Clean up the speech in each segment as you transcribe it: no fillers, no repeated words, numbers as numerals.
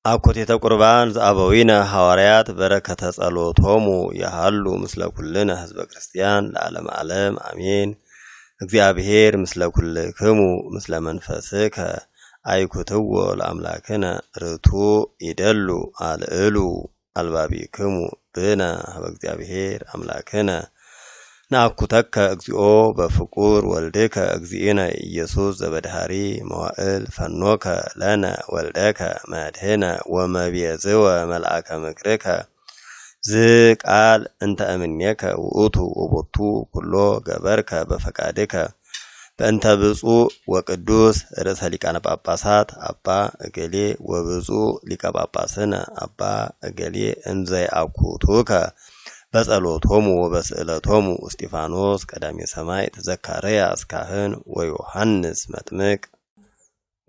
አኮቴተ ቁርባን ዘአበዊነ ሐዋርያት በረከተ ጸሎቶሙ ያሃሉ ምስለ ኩልነ ህዝበ ክርስቲያን ለዓለም ዓለም አሜን። እግዚአብሔር ምስለ ኩልክሙ ምስለ መንፈስከ አይኩትዎ ለአምላክነ ርቱ ይደሉ አልዕሉ አልባቢክሙ ብነ ሀበ እግዚአብሔር አምላክነ ናኩተከ እግዚኦ በፍቁር ወልድከ እግዚእነ ኢየሱስ ዘበድሃሪ መዋእል ፈኖከ ለነ ወልደከ መድህነ ወመቤዝወ መልአከ ምክርከ ዝቃል እንተ እምኔከ ውእቱ ወቦቱ ኩሎ ገበርከ በፈቃድከ በእንተ ብፁዕ ወቅዱስ ርእሰ ሊቃነ ጳጳሳት አባ እገሌ ወብፁዕ ሊቀ ጳጳስነ አባ እገሌ እንዘ ያኩቱከ በጸሎቶሙ ወበስዕለቶሙ እስጢፋኖስ ቀዳሜ ሰማዕት ዘካርያስ ካህን ወዮሐንስ መጥምቅ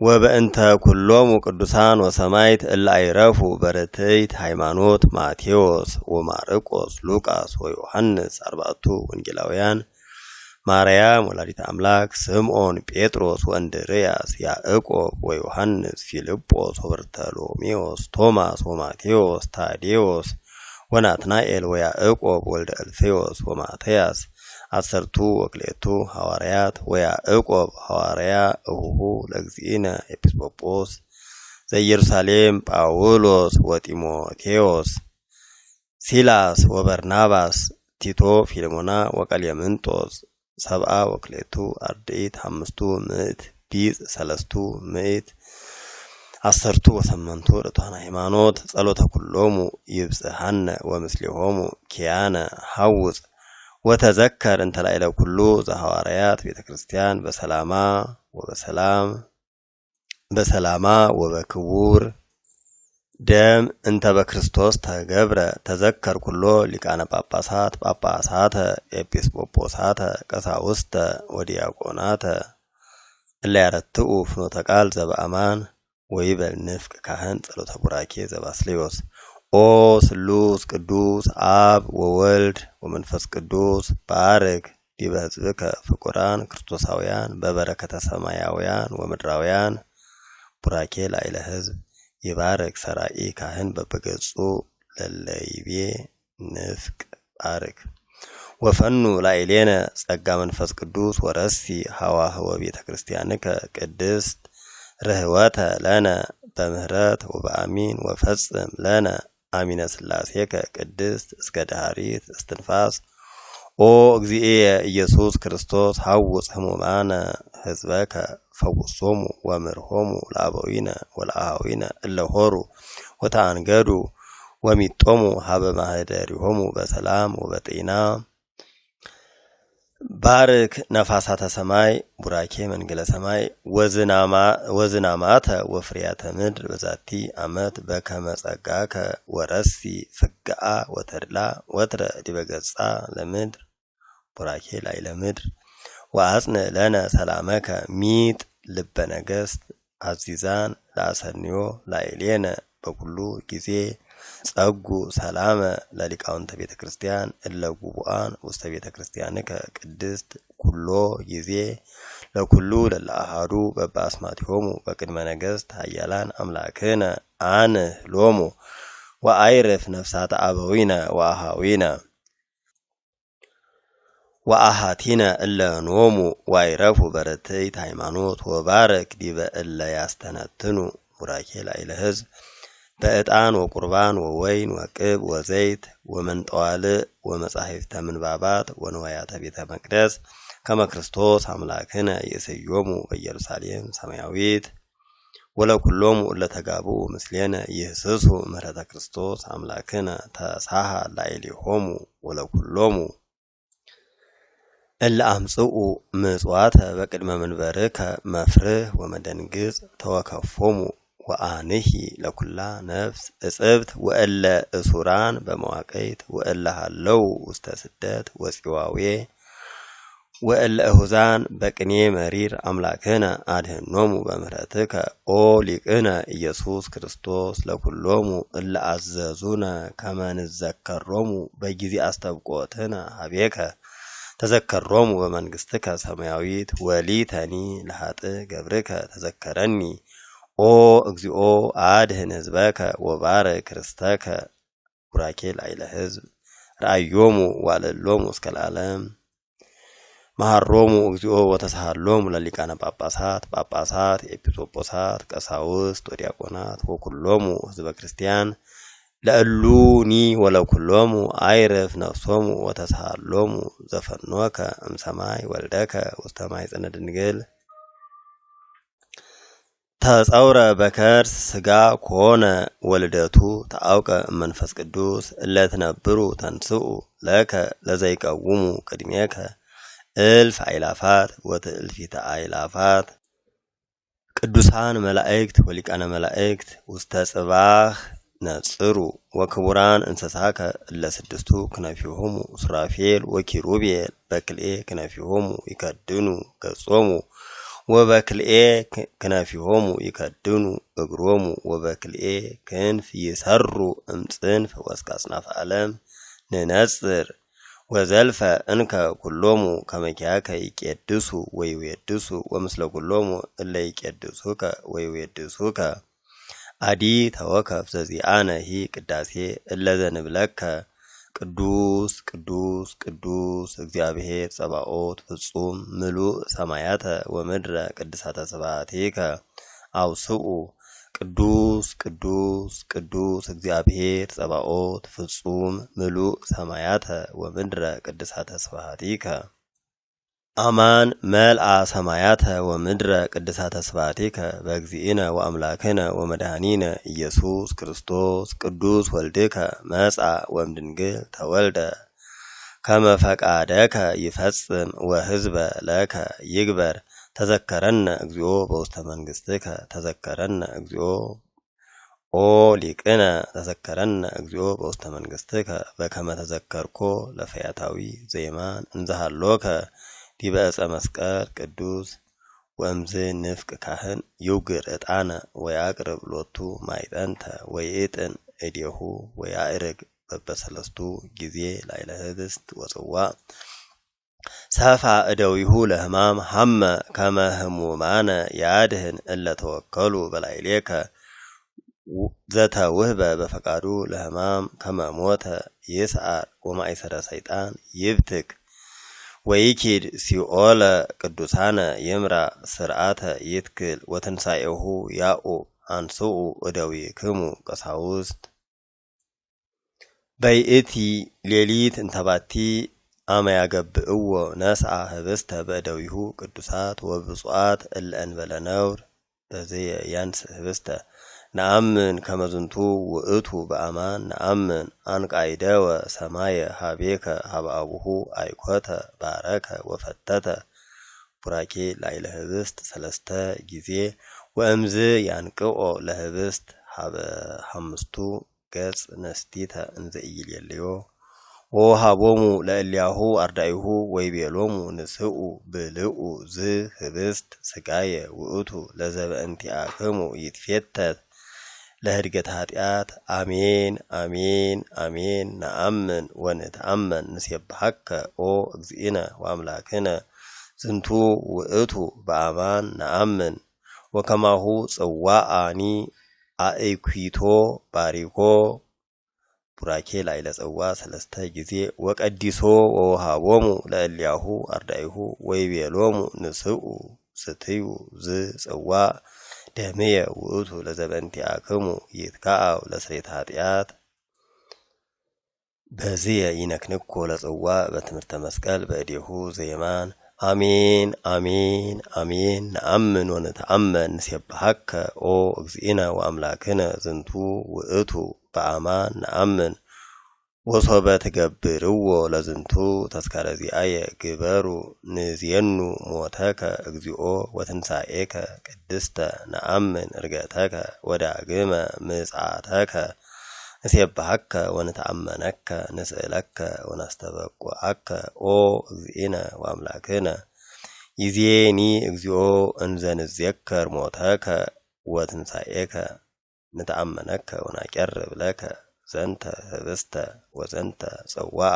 ወበእንተ ኩሎሙ ቅዱሳን ወሰማዕት እለ አይረፉ በርትዕት ሃይማኖት ማቴዎስ ወማርቆስ ሉቃስ ወዮሐንስ አርባዕቱ ወንጌላውያን ማርያም ወላዲተ አምላክ ስምዖን ጴጥሮስ ወእንድርያስ ያዕቆብ ወዮሐንስ ፊልጶስ ወበርተሎሜዎስ ቶማስ ወማቴዎስ ታዴዎስ ወናትናኤል ወያዕቆብ ወልደ እልፌዎስ ወማትያስ አሰርቱ ወክሌቱ ሐዋርያት ወያዕቆብ ሐዋርያ እሁሁ ለእግዚእነ ኤጲስቆጶስ ዘኢየሩሳሌም ጳውሎስ ወጢሞቴዎስ ሲላስ ወበርናባስ ቲቶ ፊልሞና ወቀሌምንጦስ ሰብአ ወክሌቱ አርድእት አምስቱ ምዕት ቢጽ ሰለስቱ ምዕት አሰርቱ ወሰመንቱ ርቱዓነ ሃይማኖት ጸሎተ ኩሎሙ ይብጽሐነ ወምስሌሆሙ ኪያነ ሐውፅ ወተዘከር እንተ ላዕለ ኩሉ ዘሐዋርያት ቤተ ክርስቲያን በሰላማ ወበክቡር ደም እንተ በክርስቶስ ተገብረ ተዘከር ኩሎ ሊቃነ ጳጳሳተ ኤጲስቆጶሳተ ቀሳውስተ ወዲያቆናተ እለ ያረትዑ ፍኖተ ቃል ዘበአማን ወይበል ንፍቅ ካህን ጸሎተ ቡራኬ ዘባስልዮስ ኦ ስሉስ ቅዱስ አብ ወወልድ ወመንፈስ ቅዱስ ባርክ ዲበ ሕዝብከ ፍቁራን ክርስቶሳውያን በበረከተ ሰማያውያን ወምድራውያን ቡራኬ ላዕለ ሕዝብ ይባርክ ሰራኢ ካህን በበገጹ ለለይቤ ንፍቅ ባርክ ወፈኑ ላዕሌነ ጸጋ መንፈስ ቅዱስ ወረሲ ሐዋህወ ቤተ ክርስቲያንከ ቅድስት ርህወተ ለነ በምህረት ወበአሚን ወፈጽም ለነ አሚነ ስላሴከ ቅድስት እስከ ዳሃሪት እስትንፋስ ኦ እግዚእየ ኢየሱስ ክርስቶስ ሐውፅ ህሙማነ ህዝበከ ፈውሶሙ ወምርሆሙ ለአበዊነ ወለአሃዊነ እለሆሩ ወተአንገዱ ወሚጦሙ ሀበ ማህደሪሆሙ በሰላም ወበጤና ባርክ ነፋሳተ ሰማይ ቡራኬ መንገለ ሰማይ ወዝናማተ ወፍሪያተ ምድር በዛቲ አመት በከመ ጸጋከ ወረሲ ፍግአ ወተድላ ወትረ ዲበ ገጻ ለምድር ቡራኬ ላዕለ ምድር ወአጽን ለነ ሰላመከ ሚጥ ልበ ነገስት አዚዛን ለአሰንዮ ላዕሌነ በኩሉ ጊዜ ጸጉ ሰላመ ለሊቃውንተ ቤተ ክርስቲያን እለ ጉቡአን ውስተ ቤተ ክርስቲያንከ ቅድስት ኩሎ ጊዜ ለኩሉ ለለአሃዱ በበአስማቲሆሙ በቅድመ ነገስት ኃያላን አምላክነ አንህ ሎሙ ወአይርፍ ነፍሳተ አበዊነ ወአሃዊነ ወአሃቲነ እለ ኖሙ ወአይረፉ በርትዕት ሃይማኖት ወባረክ ዲበ እለ ያስተነትኑ ቡራኬ ላዕለ ሕዝብ በዕጣን ወቁርባን ወወይን ወቅብ ወዘይት ወመንጠዋልዕ ወመጻሕፍተ ምንባባት ወንዋያተ ቤተ መቅደስ ከመ ክርስቶስ አምላክነ ይእስዮሙ በኢየሩሳሌም ሰማያዊት ወለኩሎሙ እለተጋቡ ምስሌነ ይህስሱ ምህረተ ክርስቶስ አምላክነ ተሳሃ ላዕሌሆሙ ወለኩሎሙ እለ አምጽኡ ምጽዋተ በቅድመ መንበርከ መፍርህ ወመደንግጽ ተወከፎሙ ወአንሂ ለኩላ ነፍስ እጽብት ወእለ እሱራን በመዋቀይት ወእለ ሃለው ውስተ ስደት ወጽዋዌ ወእለ እሁዛን በቅኔ መሪር አምላክነ አድህኖሙ በምህረትከ ኦ ሊቅነ ኢየሱስ ክርስቶስ ለኩሎሙ እለ አዘዙነ ከመ ንዘከሮሙ በጊዜ አስተብቆትነ ሀቤከ ተዘከሮሙ በመንግስትከ ሰማያዊት ወሊተኒ ለሃጥ ገብርከ ተዘከረኒ ኦ እግዚኦ አድህን ህዝበከ ወባረክ ርስተከ ቡራኬ ላዕለ ህዝብ ረአዮሙ ዋለሎሙ እስከ ለዓለም መሐሮሙ እግዚኦ ወተሳሃሎሙ ለሊቃነ ጳጳሳት ኤጲስቆጶሳት ቀሳውስት ወዲያቆናት ወኩሎሙ ህዝበ ክርስቲያን ለእሉኒ ወለኩሎሙ አይረፍ ነፍሶሙ ወተሳሃሎሙ ዘፈኖከ እምሰማይ ወልደከ ውስተ ማኅፀነ ድንግል ተጸውረ በከርስ ስጋ ኮነ ወልደቱ ተአውቀ መንፈስ ቅዱስ እለትነብሩ ተንስኡ ለከ ለዘይቀውሙ ቅድሜከ እልፍ አእላፋት ወትእልፊተ አእላፋት ቅዱሳን መላእክት ወሊቃነ መላእክት ውስተ ጽባህ ነጽሩ ወክቡራን እንስሳከ ለስድስቱ ክነፊሆሙ ሱራፌል ወኪሩቤል በክልኤ ክነፊሆሙ ይከድኑ ገጾሙ ወበክልኤ ክነፊሆሙ ይከድኑ እግሮሙ ወበክልኤ ክንፍ ይሰሩ እምጽንፍ ወስከ አጽናፈ ዓለም ንነጽር ወዘልፈ እንከ ኩሎሙ ከመኪያከ ይቄድሱ ወይዌድሱ ወምስለ ኩሎሙ እለ ይቄድሱከ ወይዌድሱከ አዲ ተወከፍ ዘዚአነ ሂ ቅዳሴ እለ ዘንብለከ ቅዱስ ቅዱስ ቅዱስ እግዚአብሔር ጸባኦት ፍጹም ምሉእ ሰማያተ ወምድረ ቅድሳተ ስብሐቲከ አውስኡ ቅዱስ ቅዱስ ቅዱስ እግዚአብሔር ጸባኦት ፍጹም ምሉእ ሰማያተ ወምድረ ቅድሳተ ስብሐቲከ አማን መልአ ሰማያተ ወምድረ ቅድሳተ ስብሐቲከ በእግዚእነ ወአምላክነ ወመድኃኒነ ኢየሱስ ክርስቶስ ቅዱስ ወልድከ መጽአ ወእምድንግል ተወልደ ከመ ፈቃደከ ይፈጽም ወሕዝበ ለከ ይግበር ተዘከረነ እግዚኦ በውስተ መንግሥትከ ተዘከረነ እግዚኦ ኦ ሊቅነ ተዘከረነ እግዚኦ በውስተ መንግሥትከ በከመ ተዘከርኮ ለፈያታዊ ዘይማን እንዘሃሎከ ዲበ ዕፀ መስቀል ቅዱስ ወእምዝ ንፍቅ ካህን ይውግር ዕጣነ ወያቅርብ ሎቱ ማይጠንተ ወይእጥን እዴሁ ወያዕርግ በበሰለስቱ ጊዜ ላዕለ ህብስት ወጽዋዕ ሰፋ እደዊሁ ለሕማም ሐመ ከመ ህሙማነ ያድህን እለ ተወከሉ በላዕሌከ ዘተውህበ በፈቃዱ ለሕማም ከመ ሞተ ይስዓር ወማእሰረ ሰይጣን ይብትክ ወይኪድ ሲኦለ ቅዱሳነ ይምራ ስርዓተ ይትክል ወትንሣኤሁ ያኡ አንስኡ እደዊክሙ ቀሳውስት በይእቲ ሌሊት እንተባቲ አመ ያገብእዎ ነስአ ህብስተ በእደዊሁ ቅዱሳት ወብፁዓት እለ እንበለ ነውር በዝየ ያንስ ህብስተ ነአምን ከመዝንቱ ውእቱ በአማን ነአምን አንቃይደወ ሰማየ ሀቤከ ሀበ አቡሁ አይኮተ ባረከ ወፈተተ ቡራኬ ላዕለ ህብስት ሰለስተ ጊዜ ወእምዝ ያንቅኦ ለህብስት ሀበ ሐምስቱ ገጽ ነስቲተ እንዘ ኢይሌልዮ ወሃቦሙ ለእልያሁ አርዳኢሁ ወይቤሎሙ ንስኡ ብልኡ ዝ ህብስት ስጋየ ውእቱ ለዘበእንቲአክሙ ይትፌተት ለህድገት ኃጢአት አሜን አሜን አሜን ነአምን ወንተአመን ንሴብሐከ ኦ እግዚእነ ወአምላክነ ዝንቱ ውእቱ በአማን ነአምን ወከማሁ ጽዋአኒ አእኩቶ ባሪኮ ቡራኬ ላዕለ ጽዋ ሰለስተ ጊዜ ወቀዲሶ ወሃቦሙ ለእልያሁ አርዳኢሁ ወይቤሎሙ ንስኡ ስትዩ ዝ ጽዋ ደምየ ውእቱ ለዘበእንቲአክሙ ይትከአው ለስርየተ ኃጢአት በዝየ ይነክንኮ ለጽዋ በትምህርተ መስቀል በእዴሁ ዘየማን አሜን አሜን አሜን ነአምን ወንተአመን ንሴብሐከ ኦ እግዚእነ ወአምላክነ ዝንቱ ውእቱ በአማን ነአምን ወሶበ ትገብርዎ ለዝንቱ ተስካረ ዚአየ ግበሩ ንዝየኑ ሞተከ እግዚኦ ወትንሣኤከ ቅድስተ ነአምን እርገተከ ወዳግመ ምጽአተከ ንሴብሐከ ወንተአመነከ ንስእለከ ወናስተበቁዐከ ኦ እግዚእነ ወአምላክነ ይዜኒ እግዚኦ እንዘ ንዜከር ሞተከ ወትንሣኤከ ንተአመነከ ወናቀርብ ለከ ዘንተ ህብስተ ወዘንተ ጽዋዓ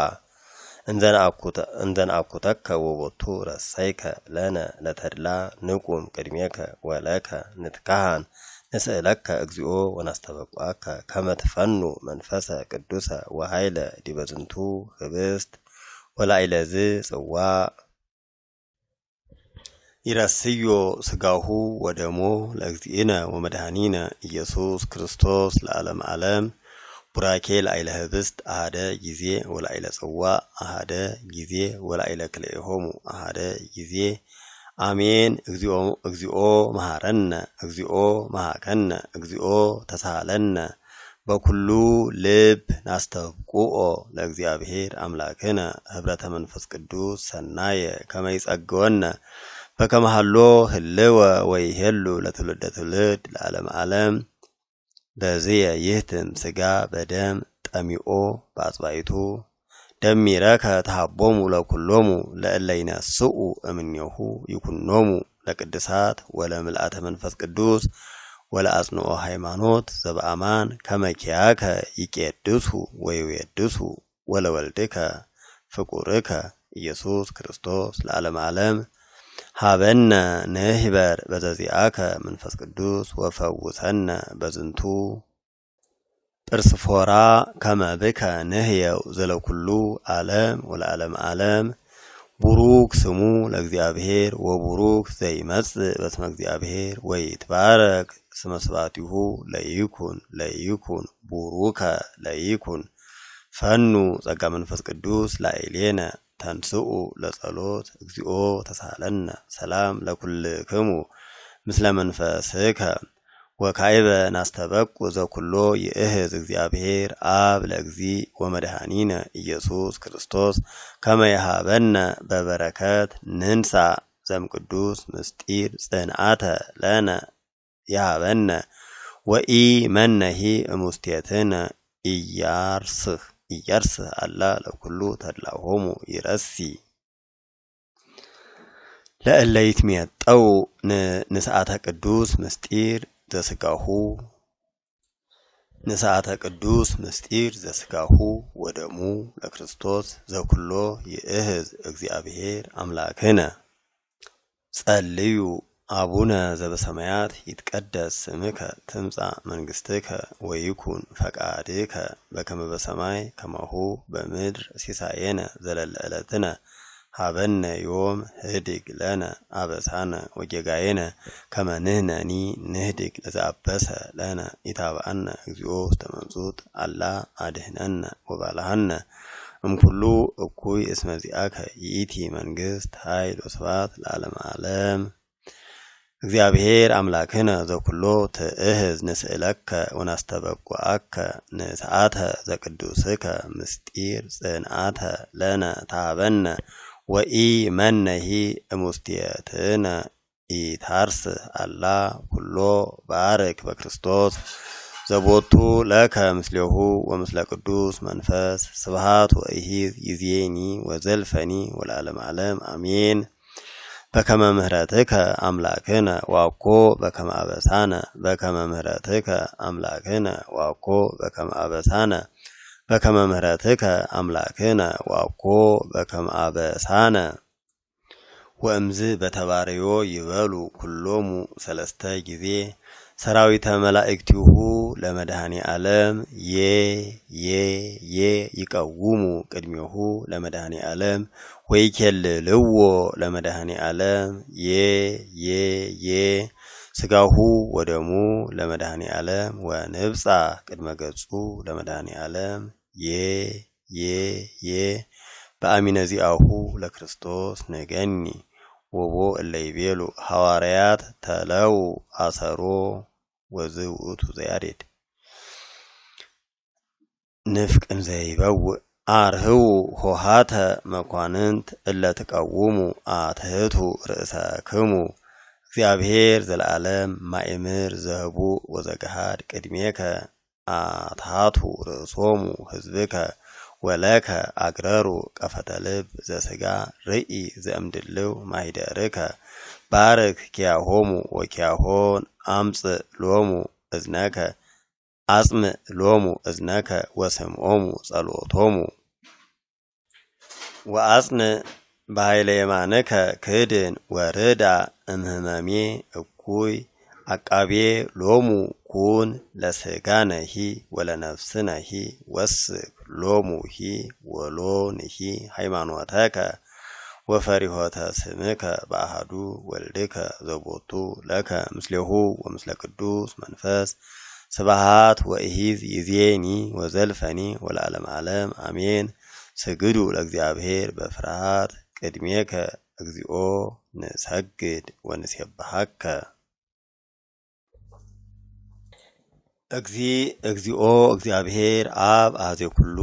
እንዘንአኩተከ ወቦቱ ረሰይከ ለነ ለተድላ ንቁም ቅድሜከ ወለከ ንትካሃን نسألك እግዚኦ ወናስተበቋከ ከመ ትፈኑ መንፈሰ ቅዱሰ ወኃይለ ዲበ ዝንቱ ህብስት ወላዕለዝ ጽዋዕ ይረስዮ ስጋሁ ወደሞ ለእግዚእነ ወመድኃኒነ ኢየሱስ ክርስቶስ ለዓለመ ዓለም ቡራኬ ላዕለ ህብስት አሐደ ጊዜ ወላዕለ ጽዋዕ አሐደ ጊዜ ወላዕለ ክልኤሆሙ አሐደ ጊዜ አሜን። እግዚኦ መሐረነ እግዚኦ መሐከነ እግዚኦ ተሳሃለነ በኩሉ ልብ ናስተብቁኦ ለእግዚአብሔር አምላክነ ህብረተ መንፈስ ቅዱስ ሰናየ ከመ ይጸግወነ በከመ ሀሎ ህልወ ወይሄሉ ለትውልደ ትውልድ ለዓለመ ዓለም። በዝየ ይህትም ሥጋ በደም ጠሚኦ በአጽባይቱ ደሚረከ ተሃቦሙ ለኩሎሙ ለእለ ይነስኡ እምኔሁ ይኩኖሙ ለቅድሳት ወለምልአተ መንፈስ ቅዱስ ወለአጽንኦ ሃይማኖት ዘበአማን ከመ ኪያከ ይቄድሱ ወይዌድሱ ወለወልድከ ፍቁርከ ኢየሱስ ክርስቶስ ለዓለመ ዓለም። ሀበነ ንህበር በዘዚአከ መንፈስ ቅዱስ ወፈውሰነ በዝንቱ ጵርስፎራ ከመ ብከ ንህየው ዘለኩሉ ዓለም ወለዓለመ ዓለም። ቡሩክ ስሙ ለእግዚአብሔር ወቡሩክ ዘይመጽእ በስመ እግዚአብሔር ወይትባረክ ስመ ስብሐቲሁ ለይኩን ቡሩከ ለይኩን። ፈኑ ጸጋ መንፈስ ቅዱስ ላዕሌነ ተንስኡ ለጸሎት እግዚኦ ተሳሃለነ ሰላም ለኩልክሙ ምስለ መንፈስከ ወካዕበ ናስተበቁ ዘኩሎ ይእህዝ እግዚአብሔር አብ ለእግዚእ ወመድኃኒነ ኢየሱስ ክርስቶስ ከመ ይሃበነ በበረከት ንንሳ ዘእምቅዱስ ምስጢር ጽንዓተ ለነ ይሃበነ ወኢ መነሂ እሙስቴትነ ኢያርስህ አላ ለኩሉ ተድላሆሙ ይረሲ ለእለ ይትሜጠው ንስዓተ ቅዱስ ምስጢር ዘስጋሁ ንስዓተ ቅዱስ ምስጢር ዘስጋሁ ወደሙ ለክርስቶስ ዘኩሎ ይእህዝ እግዚአብሔር አምላክነ። ጸልዩ አቡነ ዘበሰማያት ይትቀደስ ስምከ ትምጻእ መንግሥትከ ወይኩን ፈቃድከ በከመ በሰማይ ከማሁ በምድር ሲሳየነ ዘለለ ዕለትነ ሀበነ ዮም ህድግ ለነ አበሳነ ወጌጋየነ ከመ ንሕነኒ ንህድግ ለዘአበሰ ለነ ኢታብአነ እግዚኦ ውስተ መንሱት አላ አድኅነነ ወባልሐነ እምኩሉ እኩይ እስመ ዚአከ ይእቲ መንግሥት ኃይል ወስብሐት ለዓለመ ዓለም። እግዚአብሔር አምላክነ ዘኩሎ ትእህዝ ንስእለከ ወናስተበቁዐከ ንስዓተ ዘቅዱስከ ምስጢር ጽንዓተ ለነ ታበነ ወኢ መነሂ እሙስቴትነ ኢታርስህ አላ ኩሎ ባርክ በክርስቶስ ዘቦቱ ለከ ምስሌሁ ወምስለ ቅዱስ መንፈስ ስብሐት ወእሂዝ ይእዜኒ ወዘልፈኒ ወለዓለመ ዓለም አሜን። በከመ ምሕረትከ አምላክነ ዋኮ በከመ አበሳነ በከመ ምሕረትከ አምላክነ ዋኮ በከመ አበሳነ በከመ ምሕረትከ አምላክነ ዋኮ በከመ አበሳነ። ወእምዝ በተባረዮ ይበሉ ኩሎሙ ሰለስተ ጊዜ ሰራዊተ መላእክቲሁ ለመድኃኔ ዓለም ይቀውሙ ቅድሜሁ ለመድኃኔ ዓለም ወይኬልልዎ ለመድኃኔ ዓለም ስጋሁ ወደሙ ለመድኃኔ ዓለም ወንብጻ ቅድመ ገጹ ለመድኃኔ ዓለም በአሚነ ዚአሁ ለክርስቶስ ነገኒ ወቦ እለ ይቤሉ ሐዋርያት ተለው አሰሮ ወዝውእቱ ዘያሬድ ንፍቅ እንዘይበውእ አርህው ሆሃተ መኳንንት እለ ትቀውሙ አትህቱ ርእሰክሙ። እግዚአብሔር ዘለዓለም ማእምር ዘህቡ ወዘገሃድ ቅድሜከ አትሃቱ ርእሶሙ ህዝብከ ወለከ አግረሩ ቀፈተ ልብ ዘስጋ ርኢ ዘእምድልው ማሂደርከ ባርክ ኪያሆሙ ወኪያሆን አምጽእ ሎሙ እዝነከ ወስምዖሙ ጸሎቶሙ ወአጽንዕ በኃይለ የማንከ ክድን ወርዳ እምህመሜ እኩይ አቃቤ ሎሙ ኩን ለስጋነሂ ወለነፍስነሂ ወስክ ሎሙሂ ወሎንሂ ሃይማኖተከ ወፈሪሆተ ስምከ በአሐዱ ወልድከ ዘቦቱ ለከ ምስሌሁ ወምስለ ቅዱስ መንፈስ ስብሐት ወኢሂዝ ይዜኒ ወዘልፈኒ ወለዓለመ ዓለም አሜን። ስግዱ ለእግዚአብሔር በፍርሃት ቅድሜከ እግዚኦ ንሰግድ ወንሴብሐከ። እግዚኦ እግዚአብሔር አብ አኀዜ ኩሉ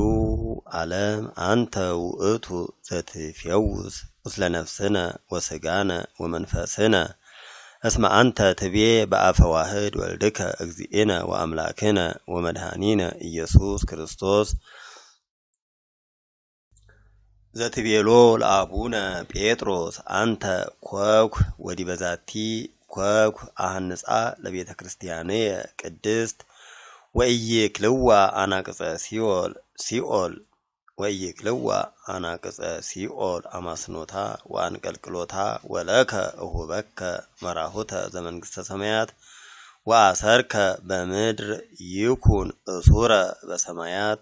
ዓለም አንተ ውእቱ ዘትፌውስ ቁስለ ነፍስነ ወስጋነ ወመንፈስነ እስመ አንተ ትቤ በአፈ ዋህድ ወልድከ እግዚእነ ወአምላክነ ወመድኃኒነ ኢየሱስ ክርስቶስ ዘትቤሎ ለአቡነ ጴጥሮስ አንተ ኮኩ ወዲበ ዛቲ ኮኩ አሐንጻ ለቤተ ክርስቲያንየ ቅድስት ወኢይክልዋ አናቅጸ ሲኦል ወኢይክልዋ አናቅጸ ሲኦል አማስኖታ ወአንቀልቅሎታ ወለከ እሁበከ መራሁተ ዘመንግሥተ ሰማያት ወአሰርከ በምድር ይኩን እሱረ በሰማያት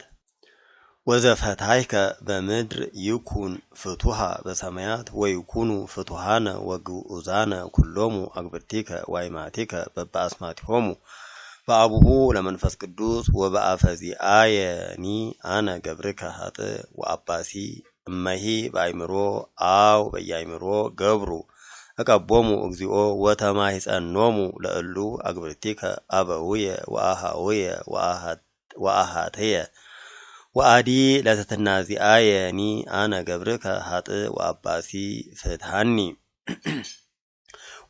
ወዘፈታይከ በምድር ይኩን ፍቱሃ በሰማያት ወይኩኑ ፍቱሃነ ወግዑዛነ ኩሎሙ አግብርቲከ ዋይማቲከ በበአስማቲሆሙ በአቡሁ ለመንፈስ ቅዱስ ወበአፈ ዚአየኒ አነ ገብርከ ኃጥእ ወአባሲ እመሂ በአይምሮ አው በያይምሮ ገብሩ እቀቦሙ እግዚኦ ወተማሂፀኖሙ ለእሉ አግብርቲከ አበውየ ወአሃውየ ወአሃተየ ወአዲ ለትሕትና ዚአየኒ አነ ገብርከ ኃጥእ ወአባሲ ፍትሐኒ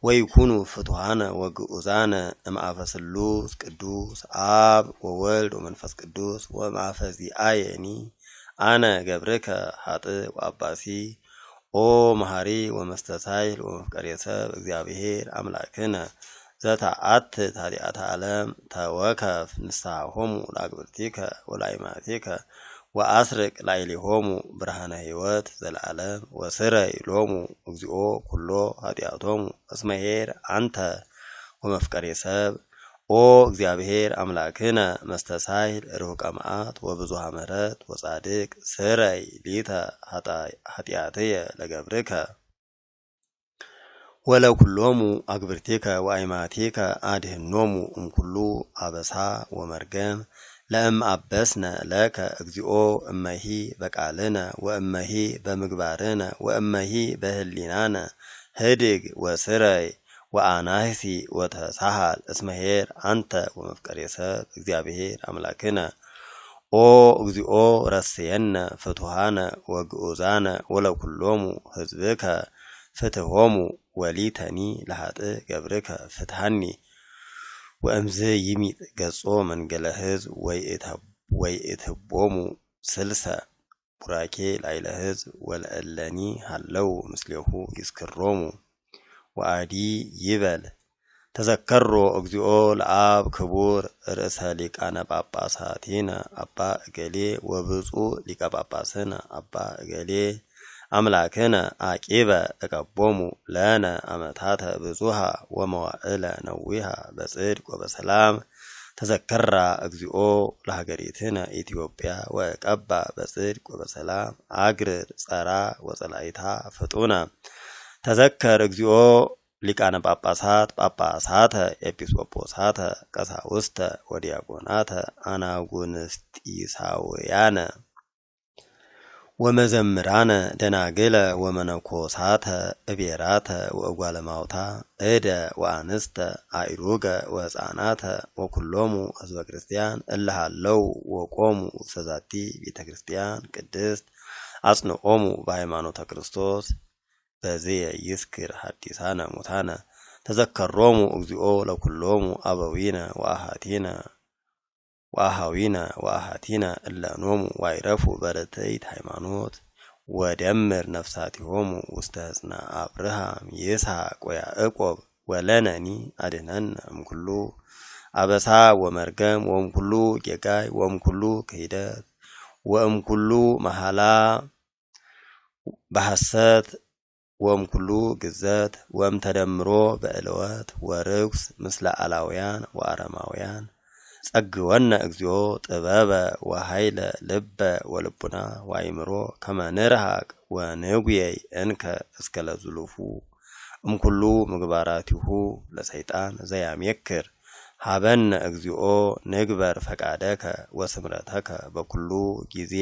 ወይኩኑ ፍቱሃነ ወግዑዛነ እምአፈ ስሉስ ቅዱስ አብ ወወልድ ወመንፈስ ቅዱስ ወእምአፈ ዚአየኒ አነ ገብርከ ኃጥእ ወአባሲ ኦ መሐሪ ወመስተሳይል ወመፍቀሬ ሰብ እግዚአብሔር አምላክነ ዘተአትት ኃጢአተ ዓለም ተወከፍ ንስሐሆሙ ለአግብርቲከ ወለአይማቲከ ወአስርቅ ላዕሌሆሙ ብርሃነ ሕይወት ዘለዓለም ወስረይ ሎሙ እግዚኦ ኩሎ ኃጢአቶሙ እስመ ኄር አንተ ወመፍቀሬ ሰብ ኦ እግዚአብሔር አምላክነ መስተሳይል ርሑቀ መዓት ወብዙኃ ምሕረት ወጻድቅ ስረይ ሊተ ኃጢአትየ ለገብርከ ወለኩሎሙ አግብርቲከ ወአይማቲከ አድኅኖሙ እምኩሉ አበሳ ወመርገም ለእም አበስነ ለከ እግዚኦ እመሂ በቃልነ ወእመሂ በምግባርነ ወእመሂ በህሊናነ ህድግ ወስረይ ወአናህሲ ወተሳሃል እስመ ኄር አንተ ወመፍቀሬ ሰብ እግዚአብሔር አምላክነ ኦ እግዚኦ ረስየነ ፍቱሃነ ወግዑዛነ ወለኩሎሙ ህዝብከ ፍትሆሙ ወሊተኒ ለኃጥእ ገብርከ ፍትሐኒ ወእምዝ ይሚጥ ገጾ መንገለ ህዝብ ወይእትቦሙ ስልሰ ቡራኬ ላዕለ ህዝብ ወለእለኒ ሃለው ምስሌሁ ይስክሮሙ ወአዲ ይበል ተዘከሮ እግዚኦ ለአብ ክቡር ርእሰ ሊቃነ ጳጳሳቲነ አባ እገሌ ወብፁዕ ሊቀ ጳጳስነ አባ እገሌ አምላክነ አቂበ እቀቦሙ ለነ አመታተ ብዙሃ ወመዋዕለ ነዊሃ በጽድቅ ወበሰላም ተዘከራ እግዚኦ ለሀገሪትነ ኢትዮጵያ ወቀባ በጽድቅ ወበሰላም አግርር ጸራ ወጸላይታ ፍጡነ ተዘከር እግዚኦ ሊቃነ ጳጳሳት ጳጳሳተ ኤጲስቆጶሳተ ቀሳውስተ ወዲያቆናተ አናጉንስጢሳውያነ ወመዘምራነ ደናግለ ወመነኮሳተ እቤራተ ወእጓለማውታ እደ ወአንስተ አእሩገ ወሕፃናተ ወኩሎሙ ህዝበ ክርስቲያን እልሃለው ወቆሙ ውስተ ዛቲ ቤተ ክርስቲያን ቅድስት አጽንዖሙ በሃይማኖተ ክርስቶስ በዝየ ይስክር ሐዲሳነ ሙታነ ተዘከሮሙ እግዚኦ ለኩሎሙ አበዊነ ወአሃዊነ እለኖሙ ዋይረፉ በርትዕት ሃይማኖት ወደምር ነፍሳቲሆሙ ውስተ ሕፅነ አብርሃም ይስሐቅ ወያዕቆብ ወለነኒ አድኅነነ እምኩሉ አበሳ ወመርገም ወእምኩሉ ጌጋይ ወእምኩሉ ክህደት ወእምኩሉ መሐላ በሐሰት ወምኩሉ ግዘት ወምተደምሮ በእለወት ወርኩስ ምስለ አላውያን ወአረማውያን ጸግወነ እግዚኦ ጥበበ ወኃይለ ልበ ወልቡና ወአእምሮ ከመ ንርሐቅ ወንጉየይ እንከ እስከ ለዝሉፉ እምኩሉ ምግባራቲሁ ለሰይጣን ዘያሜክር ሀበነ እግዚኦ ንግበር ፈቃደከ ወስምረተከ በኩሉ ጊዜ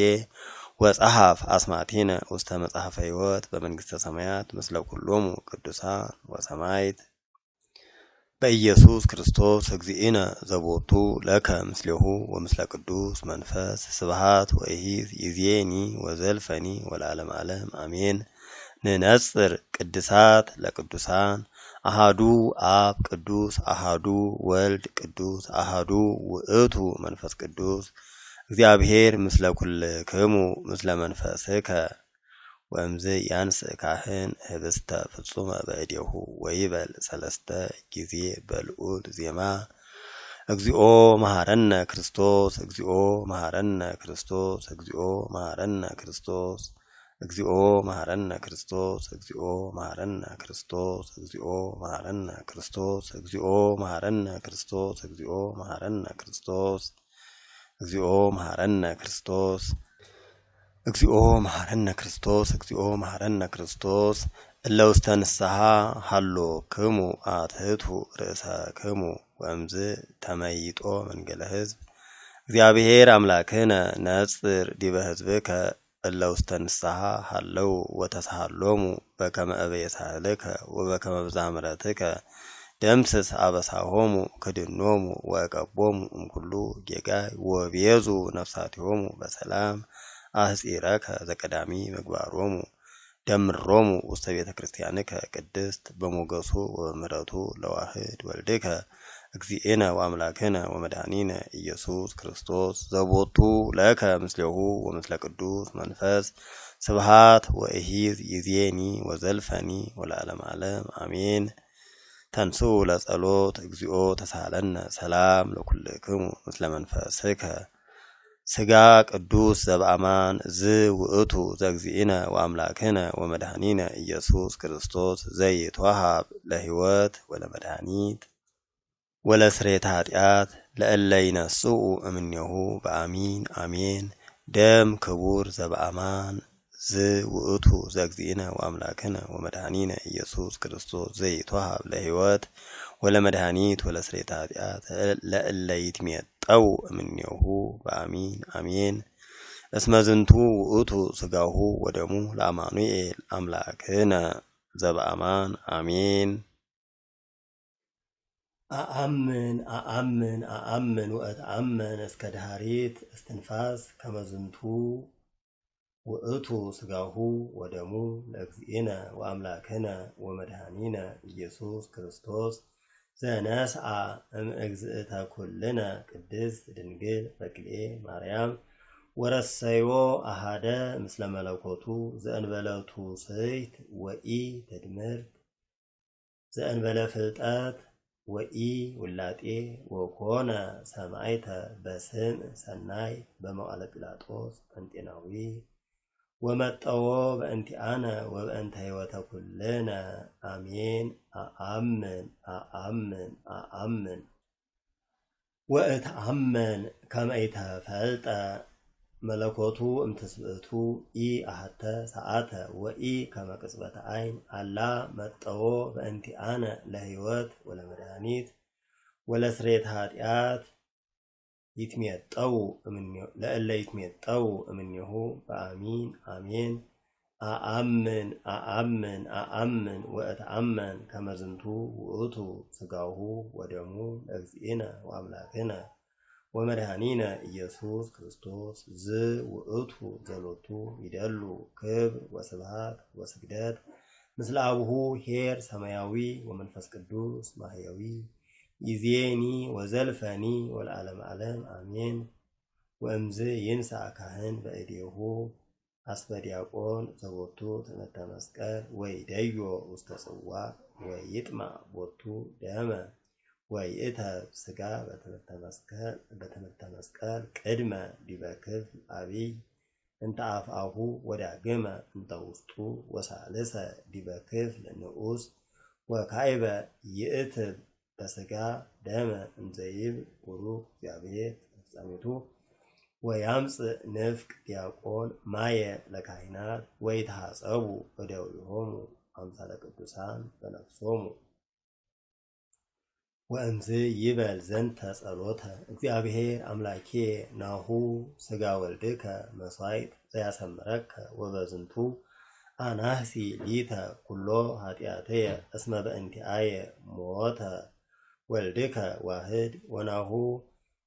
ወጸሐፍ አስማቲነ ውስተ መጽሐፈ ሕይወት በመንግሥተ ሰማያት ምስለ ኩሎሙ ቅዱሳን ወሰማዕት በኢየሱስ ክርስቶስ እግዚእነ ዘቦቱ ለከ ምስሌሁ ወምስለ ቅዱስ መንፈስ ስብሐት ወኢሂዝ ይእዜኒ ወዘልፈኒ ወለዓለመ ዓለም አሜን። ንነጽር ቅድሳት ለቅዱሳን አሃዱ አብ ቅዱስ አሃዱ ወልድ ቅዱስ አሃዱ ውእቱ መንፈስ ቅዱስ እግዚአብሔር ምስለ ኩልክሙ ምስለ መንፈስከ ወእምዝ ያንስእ ካህን ህብስተ ፍጹመ በእዴሁ ወይበል ሰለስተ ጊዜ በልዑል ዜማ እግዚኦ መሐረነ ክርስቶስ እግዚኦ መሐረነ ክርስቶስ እግዚኦ መሐረነ ክርስቶስ እግዚኦ መሐረነ ክርስቶስ እግዚኦ መሐረነ ክርስቶስ እግዚኦ መሐረነ ክርስቶስ እግዚኦ መሐረነ ክርስቶስ እግዚኦ መሐረነ ክርስቶስ እግዚኦ መሐረነ ክርስቶስ እግዚኦ መሐረነ ክርስቶስ እግዚኦ መሐረነ ክርስቶስ እለ ውስተ ንስሐ ሀሎክሙ አትሕቱ ርእሰክሙ ወእምዝ ተመይጦ መንገለ ሕዝብ እግዚአብሔር አምላክነ ነጽር ዲበ ሕዝብከ እለ ውስተ ንስሐ ሀለው ወተሳሃሎሙ በከመ እበየሳህልከ ወበከመ ብዝኃ ምሕረትከ ደምስስ አበሳሆሙ ክድኖሙ ወእቀቦሙ እምኩሉ ጌጋይ ወቤዙ ነፍሳቲሆሙ በሰላም አህጺረከ ዘቀዳሚ ምግባሮሙ ደምሮሙ ውስተ ቤተ ክርስቲያንከ ቅድስት በሞገሱ ወበምሕረቱ ለዋህድ ወልድከ እግዚእነ ወአምላክነ ወመድኃኒነ ኢየሱስ ክርስቶስ ዘቦቱ ለከ ምስሌሁ ወምስለ ቅዱስ መንፈስ ስብሐት ወኢሂዝ ይእዜኒ ወዘልፈኒ ወለዓለመ ዓለም አሜን። ተንሥኡ ለጸሎት እግዚኦ ተሳሃለነ ሰላም ለኩልክሙ ምስለ መንፈስከ ስጋ ቅዱስ ዘበአማን ውእቱ ዘእግዚእነ ወአምላክነ ወመድኃኒነ ኢየሱስ ክርስቶስ ዘይትወሃብ ለሕይወት ወለመድኃኒት ወለስርየተ ኃጢአት ለእለ ይነስኡ እምኔሁ በአሚን አሜን። ደም ክቡር ዘበአማን ውእቱ ዘእግዚእነ ወአምላክነ ወመድኃኒነ ኢየሱስ ክርስቶስ ዘይትወሃብ ለሕይወት ወለመድኃኒት ወለስርየተ ኃጢአት ለእለ ይትሜጠው እምኔሁ በአሚን አሜን። እስመ ዝንቱ ውእቱ ሥጋሁ ወደሙ ለአማኑኤል አምላክነ ዘበአማን አሜን። አአምን ወእትአመን እስከ ድኅሪት እስትንፋስ ከመ ዝንቱ ውእቱ ሥጋሁ ወደሙ ለእግዚእነ ወአምላክነ ወመድኃኒነ ኢየሱስ ክርስቶስ ዘነስአ እምእግዝእተ ኩልነ ቅድስት ድንግል በክልኤ ማርያም ወረሰዮ አሃደ ምስለ መለኮቱ ዘእንበለ ትውስሕት ወኢ ትድምርት ዘእንበለ ፍልጠት ወኢ ውላጤ ወኮነ ሰማዕተ በስም ሰናይ በመዋዕለ ጲላጦስ ጴንጤናዊ ወመጠዎ በእንቲአነ ወበእንተ ሕይወተ ኩልነ አሜን። አአምን ወእትአመን ከመ ኢተፈልጠ መለኮቱ እምትስብእቱ ኢ አሐተ ሰዓተ ወኢ ከመ ቅጽበተ ዓይን አላ መጠዎ በእንቲአነ ለሕይወት ወለመድኃኒት ወለስርየተ ኃጢአት ይትሜጠው ለእለ ይትሜጠው እምኔሁ በአሚን አሜን። አአምን ወእትአመን ከመ ዝንቱ ውእቱ ሥጋሁ ወደሙ ለእግዚእነ ወአምላክነ ወመድኃኒነ ኢየሱስ ክርስቶስ ውእቱ ዘሎቱ ይደሉ ክብር ወስብሐት ወስግደት ምስለ አቡሁ ኄር ሰማያዊ ወመንፈስ ቅዱስ ማሕየዊ ይእዜኒ ወዘልፈኒ ወለዓለመ ዓለም አሜን። ወእምዝ ይንሣ ካህን በእዴሁ አስበ ዲያቆን ዘቦቱ ትምህርተ መስቀል ወይደዮ ውስተ ጽዋዕ ወይጥማዕ ቦቱ ደመ ወይእተብ ሥጋ በትምህርተ መስቀል ቅድመ ዲበ ክፍል አቢይ እንተ አፍአሁ ወዳግመ እንተ ውስጡ ወሳልሰ ዲበ ክፍል ንዑስ ወካዕበ ይእትብ በሥጋ ደመ እንዘይብ ቡሩክ እግዚአብሔር ፍጻሜቱ ወያምጽእ ንፍቅ ዲያቆን ማየ ለካህናት ወይትሐጸቡ እደዊሆሙ አምሳለ ቅዱሳን በነፍሶሙ ወእንዝ ይበል ዘንተ ጸሎተ እግዚአብሔር አምላኬ ናሁ ሥጋ ወልድከ መሥዋዕት ዘያሰምረከ ወበዝንቱ አናህሲ ሊተ ኩሎ ኃጢአትየ እስመ በእንቲአየ ሞተ ወልድከ ዋህድ ወናሁ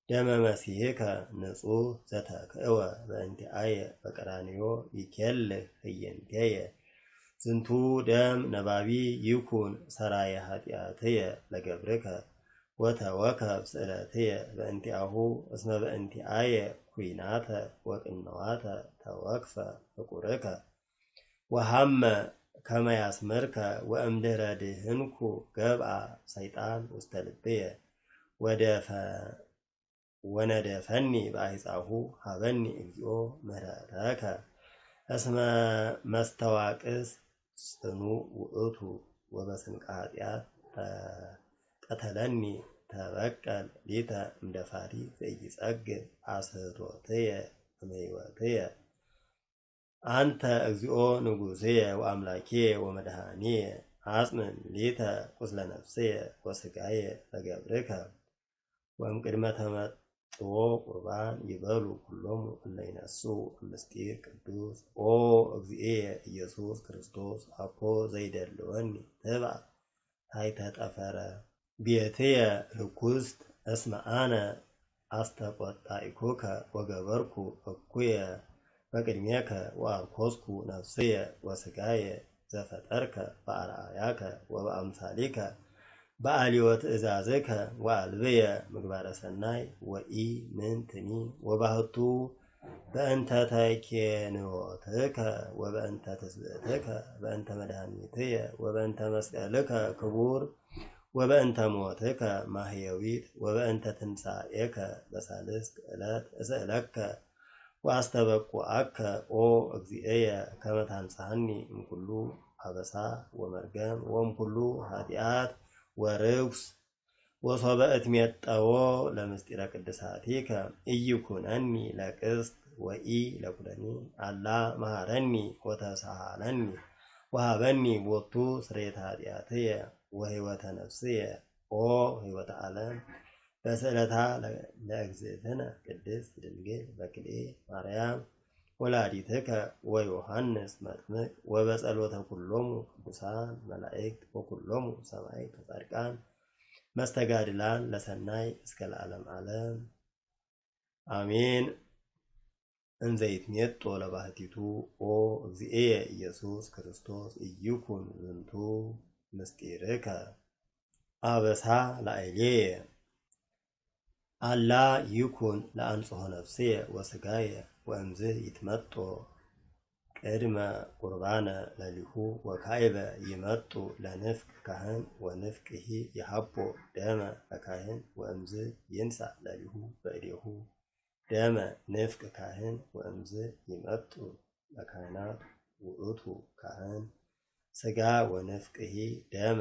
ደመ መሲሕከ ንጹሕ ዘተክእወ በእንቲአየ በቀራንዮ ይኬልህ ህየንቴየ ዝንቱ ደም ነባቢ ይኩን ሰራየ ኃጢአትየ ለገብርከ ወተወከብ ስእለትየ በእንቲአሁ እስመ በእንቲአየ ኩናተ ወቅንዋተ ተወክፈ ፍቁርከ ወሃመ ከመ ያስምርከ ወእምድኅረ ድህንኩ ገብአ ሰይጣን ውስተ ልብየ ወነደፈኒ በአይጻሁ ሀበኒ እግዚኦ ምህረተከ እስመ መስተዋቅስ ጽኑ ውእቱ ወበስንቃ ኃጢአት ቀተለኒ ተበቀል ሊተ እምደፋሪ ዘይጸግብ አስሮትየ እምሕይወትየ አንተ እግዚኦ ንጉሥየ ወአምላኬየ ወመድኃኒየ አጽምን ሊተ ቁስለ ነፍስየ ወሥጋየ ለገብርከ ወእምቅድመ ተመጥዎ ቁርባን ይበሉ ኩሎሙ እለ ይነስኡ ምስጢር ቅዱስ ኦ እግዚእየ ኢየሱስ ክርስቶስ አኮ ዘይደልወኒ ትብአ ታሕተ ጠፈረ ቤትየ ርኩስት እስመ አነ አስተቈጣኢኩከ ወገበርኩ እኩየ በቅድሜከ ወአርኰስኩ ነፍስየ ወሥጋየ ዘፈጠርከ በአርአያከ ወበአምሳሊከ በአልዮ ትእዛዝከ ወአልብየ ምግባረ ሰናይ ወኢ ምንትኒ ወባህቱ በእንተ ተኬንዮትከ ወበእንተ ትስብእትከ በእንተ መድኃኒትየ ወበእንተ መስቀልከ ክቡር ወበእንተ ሞትከ ማህየዊት ወበእንተ ትንሣኤከ በሳልስት ዕለት እስእለከ ወአስተበቁዐከ ኦ እግዚእየ ከመ ታንጽሐኒ እምኩሉ አበሳ ወመርገም ወእምኩሉ ኃጢአት ወርኩስ ወሶበ እትሜጠዎ ለምስጢረ ቅድሳቲከ ኢይኩነኒ ለቅስት ወኢ ለኩነኔ አላ መሐረኒ ወተሳሃለኒ ወሀበኒ ቦቱ ስርየተ ኃጢአትየ ወሕይወተ ነፍስየ ኦ ሕይወተ ዓለም በስእለታ ለእግዝእትነ ቅድስት ድንግል በክልኤ ማርያም ወላዲትከ ወዮሐንስ መጥምቅ ወበጸሎተ ኩሎሙ ቅዱሳን መላእክት ወኩሎሙ ሰማዕት ወጻድቃን መስተጋድላን ለሰናይ እስከ ለዓለም ዓለም አሜን። እንዘ ይትሜጦ ለባህቲቱ ኦ እግዚእየ ኢየሱስ ክርስቶስ ኢይኩን ዝንቱ ምስጢርከ አበሳ ላዕሌየ አላ ይኩን ለአንጽሖ ነፍስየ ወሥጋየ ወእምዝ ይትመጦ ቅድመ ቁርባነ ለሊሁ ወካዕበ ይመጡ ለንፍቅ ካህን ወንፍቅሂ ይሃቦ ደመ ለካህን ወእምዝ ይንሣእ ለሊሁ በእዴሁ ደመ ንፍቅ ካህን ወእምዝ ይመጡ ለካህናት ውእቱ ካህን ሥጋ ወንፍቅሂ ደመ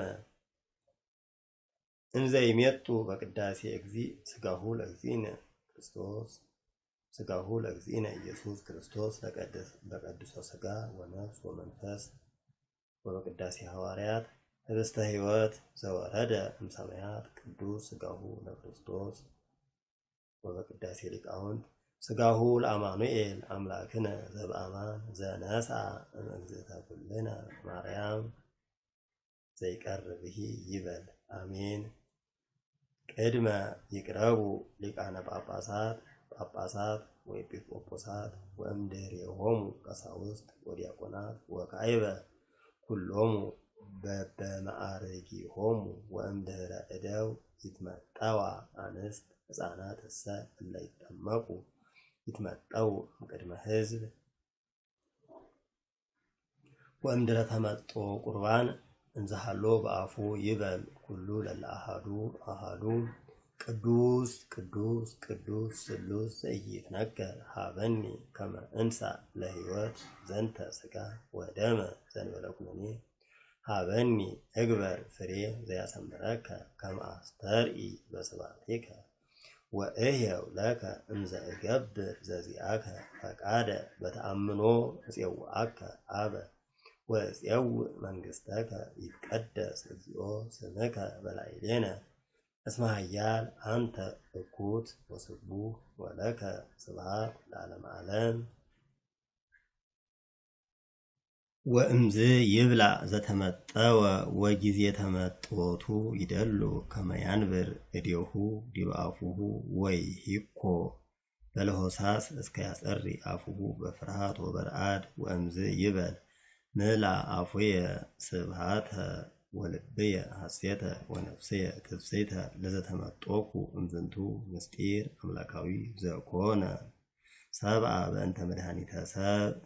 እንዘ ይሜጡ በቅዳሴ እግዚእ ሥጋሁ ለእግዚእነ ክርስቶስ ሥጋሁ ለእግዚእነ ኢየሱስ ክርስቶስ በቀድሶ ሥጋ ወነፍስ ወመንፈስ ወበቅዳሴ ሐዋርያት ህብስተ ሕይወት ዘወረደ እምሰማያት ቅዱስ ሥጋሁ ለክርስቶስ ወበቅዳሴ ሊቃውንት ሥጋሁ ለአማኑኤል አምላክነ ዘበአማን ዘነሣ እምእግዝእተ ኩልነ ማርያም ዘይቀርብሂ ይበል አሜን። ቅድመ ይቅረቡ ሊቃነ ጳጳሳት ወኤጲስቆጶሳት ወእምድኅሬሆሙ ቀሳውስት ወዲያቆናት ወካዕበ ኩሎሙ በበማዕርጊሆሙ ወእምድኅረ እደው ይትመጠዋ አንስት ሕፃናት እሰ እለ ይጠመቁ ይትመጠው እምቅድመ ሕዝብ ወእምድኅረ ተመጥኦ ቁርባን እንዘሃሎ በአፉ ይበል ኩሉ ለለ አሃዱ ቅዱስ ቅዱስ ቅዱስ ስሉስ ዘኢይትነገር ሀበኒ ከመ እንሣ ለሕይወት ዘንተ ሥጋ ወደመ ዘእንበለ ኩነኔ ሀበኒ እግበር ፍሬ ዘያሰምረከ ከመ አስተርኢ በስብሐቲከ ወእህየው ለከ እንዘ እገብር ዘዚአከ ፈቃደ በተአምኖ እፄውዐከ አበ ወእፄውዕ መንግሥተከ ይትቀደስ እግዚኦ ስምከ በላዕሌነ እስመ ኃያል አንተ እኩት ወስቡሕ ወለከ ስብሐት ለዓለመ ዓለም። ወእምዝ ይብላዕ ዘተመጠወ ወጊዜ ተመጥወቱ ይደሉ ከመ ያንብር እዴሁ ዲበ አፉሁ ወይሂኮ በለሆሳስ እስከ ያጸሪ አፉሁ በፍርሃት ወበርአድ። ወእምዝ ይበል ምልአ አፉየ ስብሐተ ወልብየ ሐሴተ ወነፍስየ ትፍሥሕተ ለዘተመጦኩ እምዝንቱ ምስጢር አምላካዊ ዘኮነ ሰብአ በእንተ መድኃኒተ ሰብእ።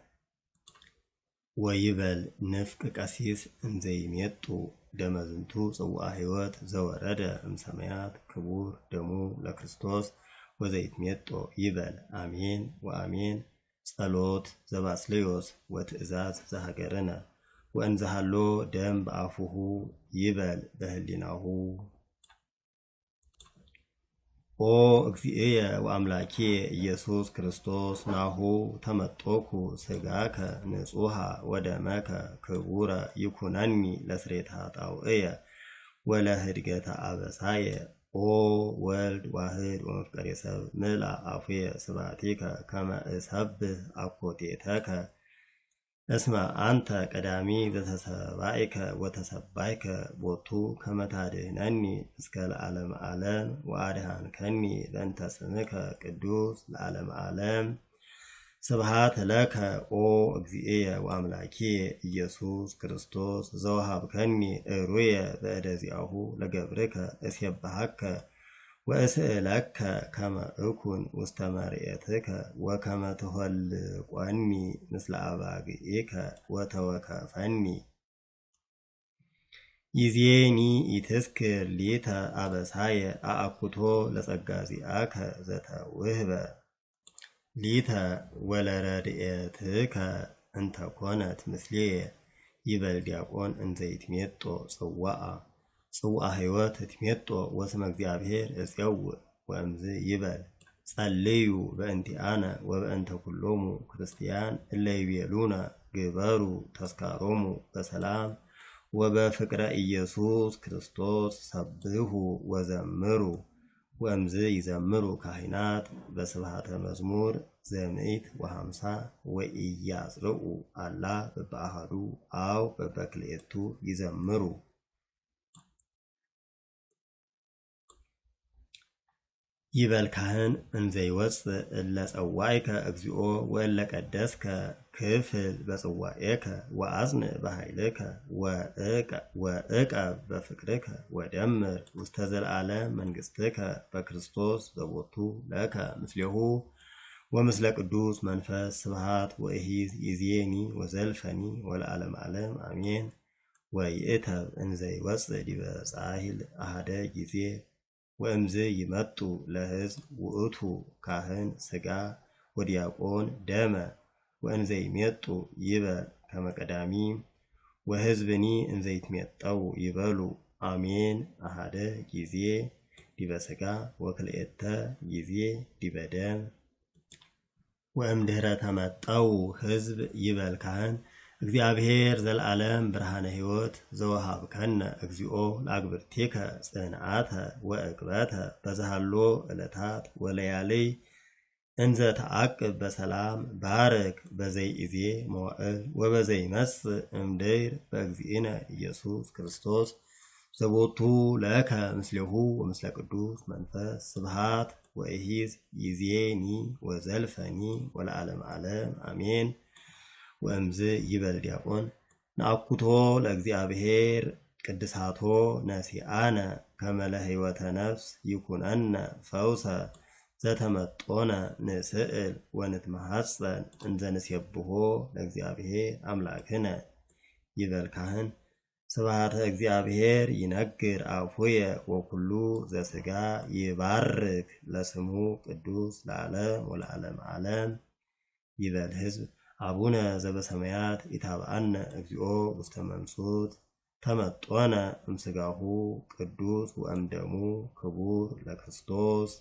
ወይበል ንፍቅ ቀሲስ እንዘይሜጡ ደመ ዝንቱ ጽዋዐ ሕይወት ዘወረደ እምሰማያት ክቡር ደሙ ለክርስቶስ ወዘይትሜጦ ይበል አሜን ወአሜን። ጸሎት ዘባስልዮስ ወትእዛዝ ዘሀገርነ ወእንዘሃሎ ደም በአፉሁ ይበል በህሊናሁ። ኦ እግዚእየ ወአምላኪየ ኢየሱስ ክርስቶስ ናሁ ተመጦኩ ሥጋከ ንጹሐ ወደመከ ክቡረ ይኩነኒ ለስርየተ ኃጣውእየ ወለህድገተ አበሳየ። ኦ ወልድ ዋህድ ወመፍቀሬ ሰብእ ምልአ አፉየ ስብሐቲከ ከመ እሰብህ አኮቴተከ እስመ አንተ ቀዳሚ ዘተሰባይከ ወተሰባይከ ቦቱ ከመ ታድኅነኒ እስከ ለዓለመ ዓለም ወአድኃንከኒ በእንተ ስምከ ቅዱስ ለዓለመ ዓለም። ስብሐት ለከ ኦ እግዚእየ ወአምላኪየ ኢየሱስ ክርስቶስ ዘወሃብከኒ እሩየ በእደ ዚአሁ ለገብርከ እሴብሐከ ወእስእለከ ከመ እኩን ውስተ መርኤትከ ወከመ ትኆልቆኒ ምስለ አባግዒከ ወተወከፈኒ። ይዜኒ ኢትስክር ሊተ አበሳየ አአኩቶ ለጸጋ ዚአከ ዘተውህበ ሊተ ወለረድኤትከ እንተ ኮነት ምስሌየ ይበል ዲያቆን እንዘይትሜጦ ጽዋዐ ሕይወት እትሜጦ ወስመ እግዚአብሔር እፄውዕ። ወእምዝ ይበል ጸልዩ በእንቲአነ ወበእንተ ኩሎሙ ክርስቲያን እለ ይቤሉነ ግበሩ ተስካሮሙ በሰላም ወበፍቅረ ኢየሱስ ክርስቶስ ሰብሑ ወዘምሩ። ወእምዝ ይዘምሩ ካህናት በስብሐተ መዝሙር ዘ150 ወኢያጽርዑ አላ በበአሐዱ አው በበክልኤቱ ይዘምሩ። ይበል ካህን እንዘይወፅእ እለ ጸዋዕከ እግዚኦ ወእለ ቀደስከ ክፍል በጽዋዔከ ወአጽንዕ በኃይልከ ወእቀብ በፍቅርከ ወደምር ውስተ ዘለዓለም መንግሥትከ በክርስቶስ ዘቦቱ ለከ ምስሌሁ ወምስለ ቅዱስ መንፈስ ስብሐት ወእሂዝ ይዜኒ ወዘልፈኒ ወለዓለመ ዓለም አሜን። ወይእተብ እንዘይወፅእ ዲበ ጻሕል አሐደ ጊዜ ወእምዝ ይመጡ ለሕዝብ ውእቱ ካህን ሥጋ ወዲያቆን ደመ ወእንዘይሜጡ ይበል ከመ ቀዳሚ ወሕዝብኒ እንዘይትሜጠው ይበሉ አሜን አሐደ ጊዜ ዲበ ሥጋ ወክልኤተ ጊዜ ዲበ ደም። ወእምድኅረ ተመጠው ሕዝብ ይበል ካህን እግዚአብሔር ዘለዓለም ብርሃነ ሕይወት ዘወሃብከነ እግዚኦ ለአግብርቲከ ጽንዓተ ወዕቅበተ በዝሃሎ ዕለታት ወለያልይ እንዘ ተዓቅብ በሰላም ባርክ በዘይእዜ መዋዕል ወበዘይመጽእ እምድኅር በእግዚእነ ኢየሱስ ክርስቶስ ዘቦቱ ለከ ምስሌሁ ወምስለ ቅዱስ መንፈስ ስብሐት ወእሂዝ ይዜኒ ወዘልፈኒ ወለዓለመ ዓለም አሜን። ወእምዝ ይበል ዲያቆን ነአኩቶ ለእግዚአብሔር ቅድሳቶ ነሲአነ ከመ ለሕይወተ ነፍስ ይኩነነ ፈውሰ ዘተመጦነ ንስእል ወንትመሐፀን እንዘ ንሴብሖ ለእግዚአብሔር አምላክነ። ይበል ካህን ስብሐተ እግዚአብሔር ይነግር አፉየ ወኩሉ ዘሥጋ ይባርክ ለስሙ ቅዱስ ለዓለም ወለዓለመ ዓለም ይበል ሕዝብ። አቡነ ዘበሰማያት ኢታብአነ እግዚኦ ውስተ መንሱት ተመጦነ እምሥጋሁ ቅዱስ ወእምደሙ ክቡር ለክርስቶስ።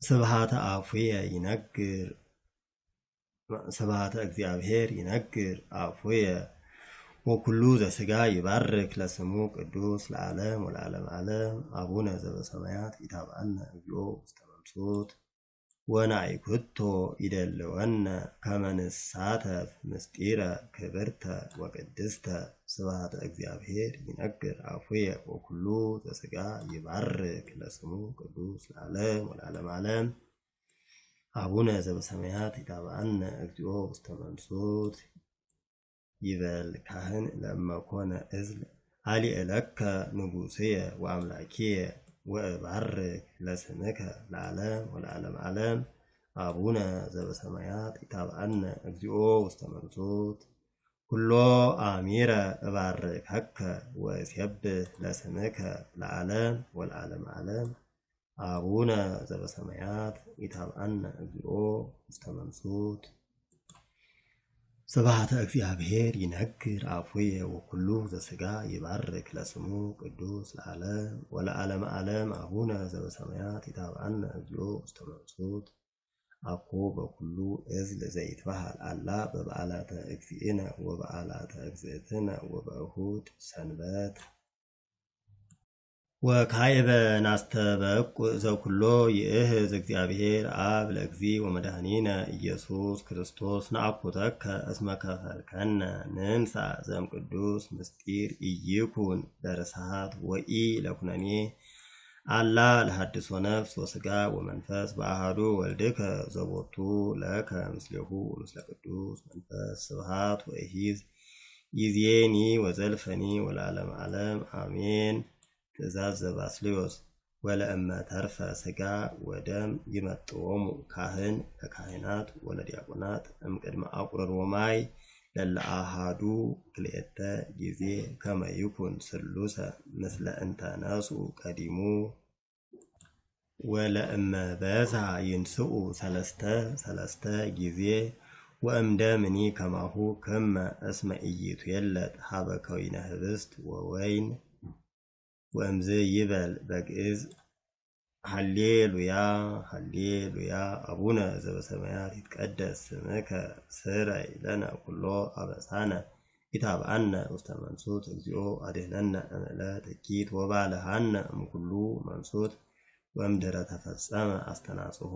ስብሐተ አፉየ ይነግር ስብሐተ እግዚአብሔር ይነግር አፉየ ወኩሉ ዘሥጋ ይባርክ ለስሙ ቅዱስ ለዓለም ወለዓለመ ዓለም አቡነ ዘበሰማያት ኢታብአነ እግዚኦ ውስተ መንሱት ወናኢኩቶ ይደልወነ ከመ ንሳተፍ ምስጢረ ክብርተ ወቅድስተ። ስብሐተ እግዚአብሔር ይነግር አፉየ ወኩሉ ዘሥጋ ይባርክ ለስሙ ቅዱስ ለዓለም ወለዓለመ ዓለም አቡነ ዘበሰማያት ኢታብአነ እግዚኦ ውስተ መንሱት ይበል ካህን ለእመኮነ እዝል አሊእለከ ንጉሥየ ወአምላኪየ ወእባርክ ለስምከ ለዓለም ወለዓለመ ዓለም አቡነ ዘበሰማያት ኢታብአነ እግዚኦ ውስተ መንሱት ኩሎ አሚረ እባርከከ ወእሴብሕ ለስምከ ለዓለም ወለዓለመ ዓለም አቡነ ዘበሰማያት ኢታብአነ እግዚኦ ውስተ መንሱት። ስብሐተ እግዚአብሔር ይነግር አፉየ ወኩሉ ዘሥጋ ይባርክ ለስሙ ቅዱስ ለዓለም ወለዓለመ ዓለም አቡነ ዘበሰማያት ኢታብአነ እግዚኦ ውስተ መንሱት አኮ በኩሉ እዝል ዘይትበሃል አላ በበዓላተ እግዚእነ ወበዓላተ እግዝእትነ ወበእሁድ ሰንበት። ወካዕበ ናስተበቁዕ ዘኩሎ ይእህዝ እግዚአብሔር አብ ለእግዚ ወመድኃኒነ ኢየሱስ ክርስቶስ ነአኩተከ እስመ ከፈልከነ ንንሣእ ዘእምቅዱስ ምስጢር ኢይኩን ለርስሓት ወኢ ለኩነኔ አላ ለሐድሶ ነፍስ ወሥጋ ወመንፈስ በአሐዱ ወልድከ ዘቦቱ ለከ ምስሌሁ ምስለ ቅዱስ መንፈስ ስብሐት ወእሂዝ ይእዜኒ ወዘልፈኒ ወለዓለመ ዓለም አሜን። ትእዛዝ ዘባስልዮስ ወለእመ ተርፈ ሥጋ ወደም ይመጥዎሙ ካህን ለካህናት ወለዲያቆናት እምቅድመ አቁረር ወማይ ለለአሃዱ ክልኤተ ጊዜ ከመ ይኩን ስሉሰ ምስለ እንተ ነስኡ ቀዲሙ ወለእመ በዝሐ ይንስኡ ሰለስተ ጊዜ ወእምደምኒ ከማሁ ከመ እስመ ኢይትዌለጥ ሀበ ከዊነ ኅብስት ወወይን ወእምዝ ይበል በግዕዝ ሃሌሉያ ሃሌሉያ አቡነ ዘበሰማያት ይትቀደስ ስምከ ስረይ ለነ ኩሎ አበሳነ ኢታብአነ ውስተ መንሱት እግዚኦ አድኅነነ እምዕለት እኪት ወባልሐነ እምኩሉ መንሱት ወእምድኅረ ተፈጸመ አስተናጽሖ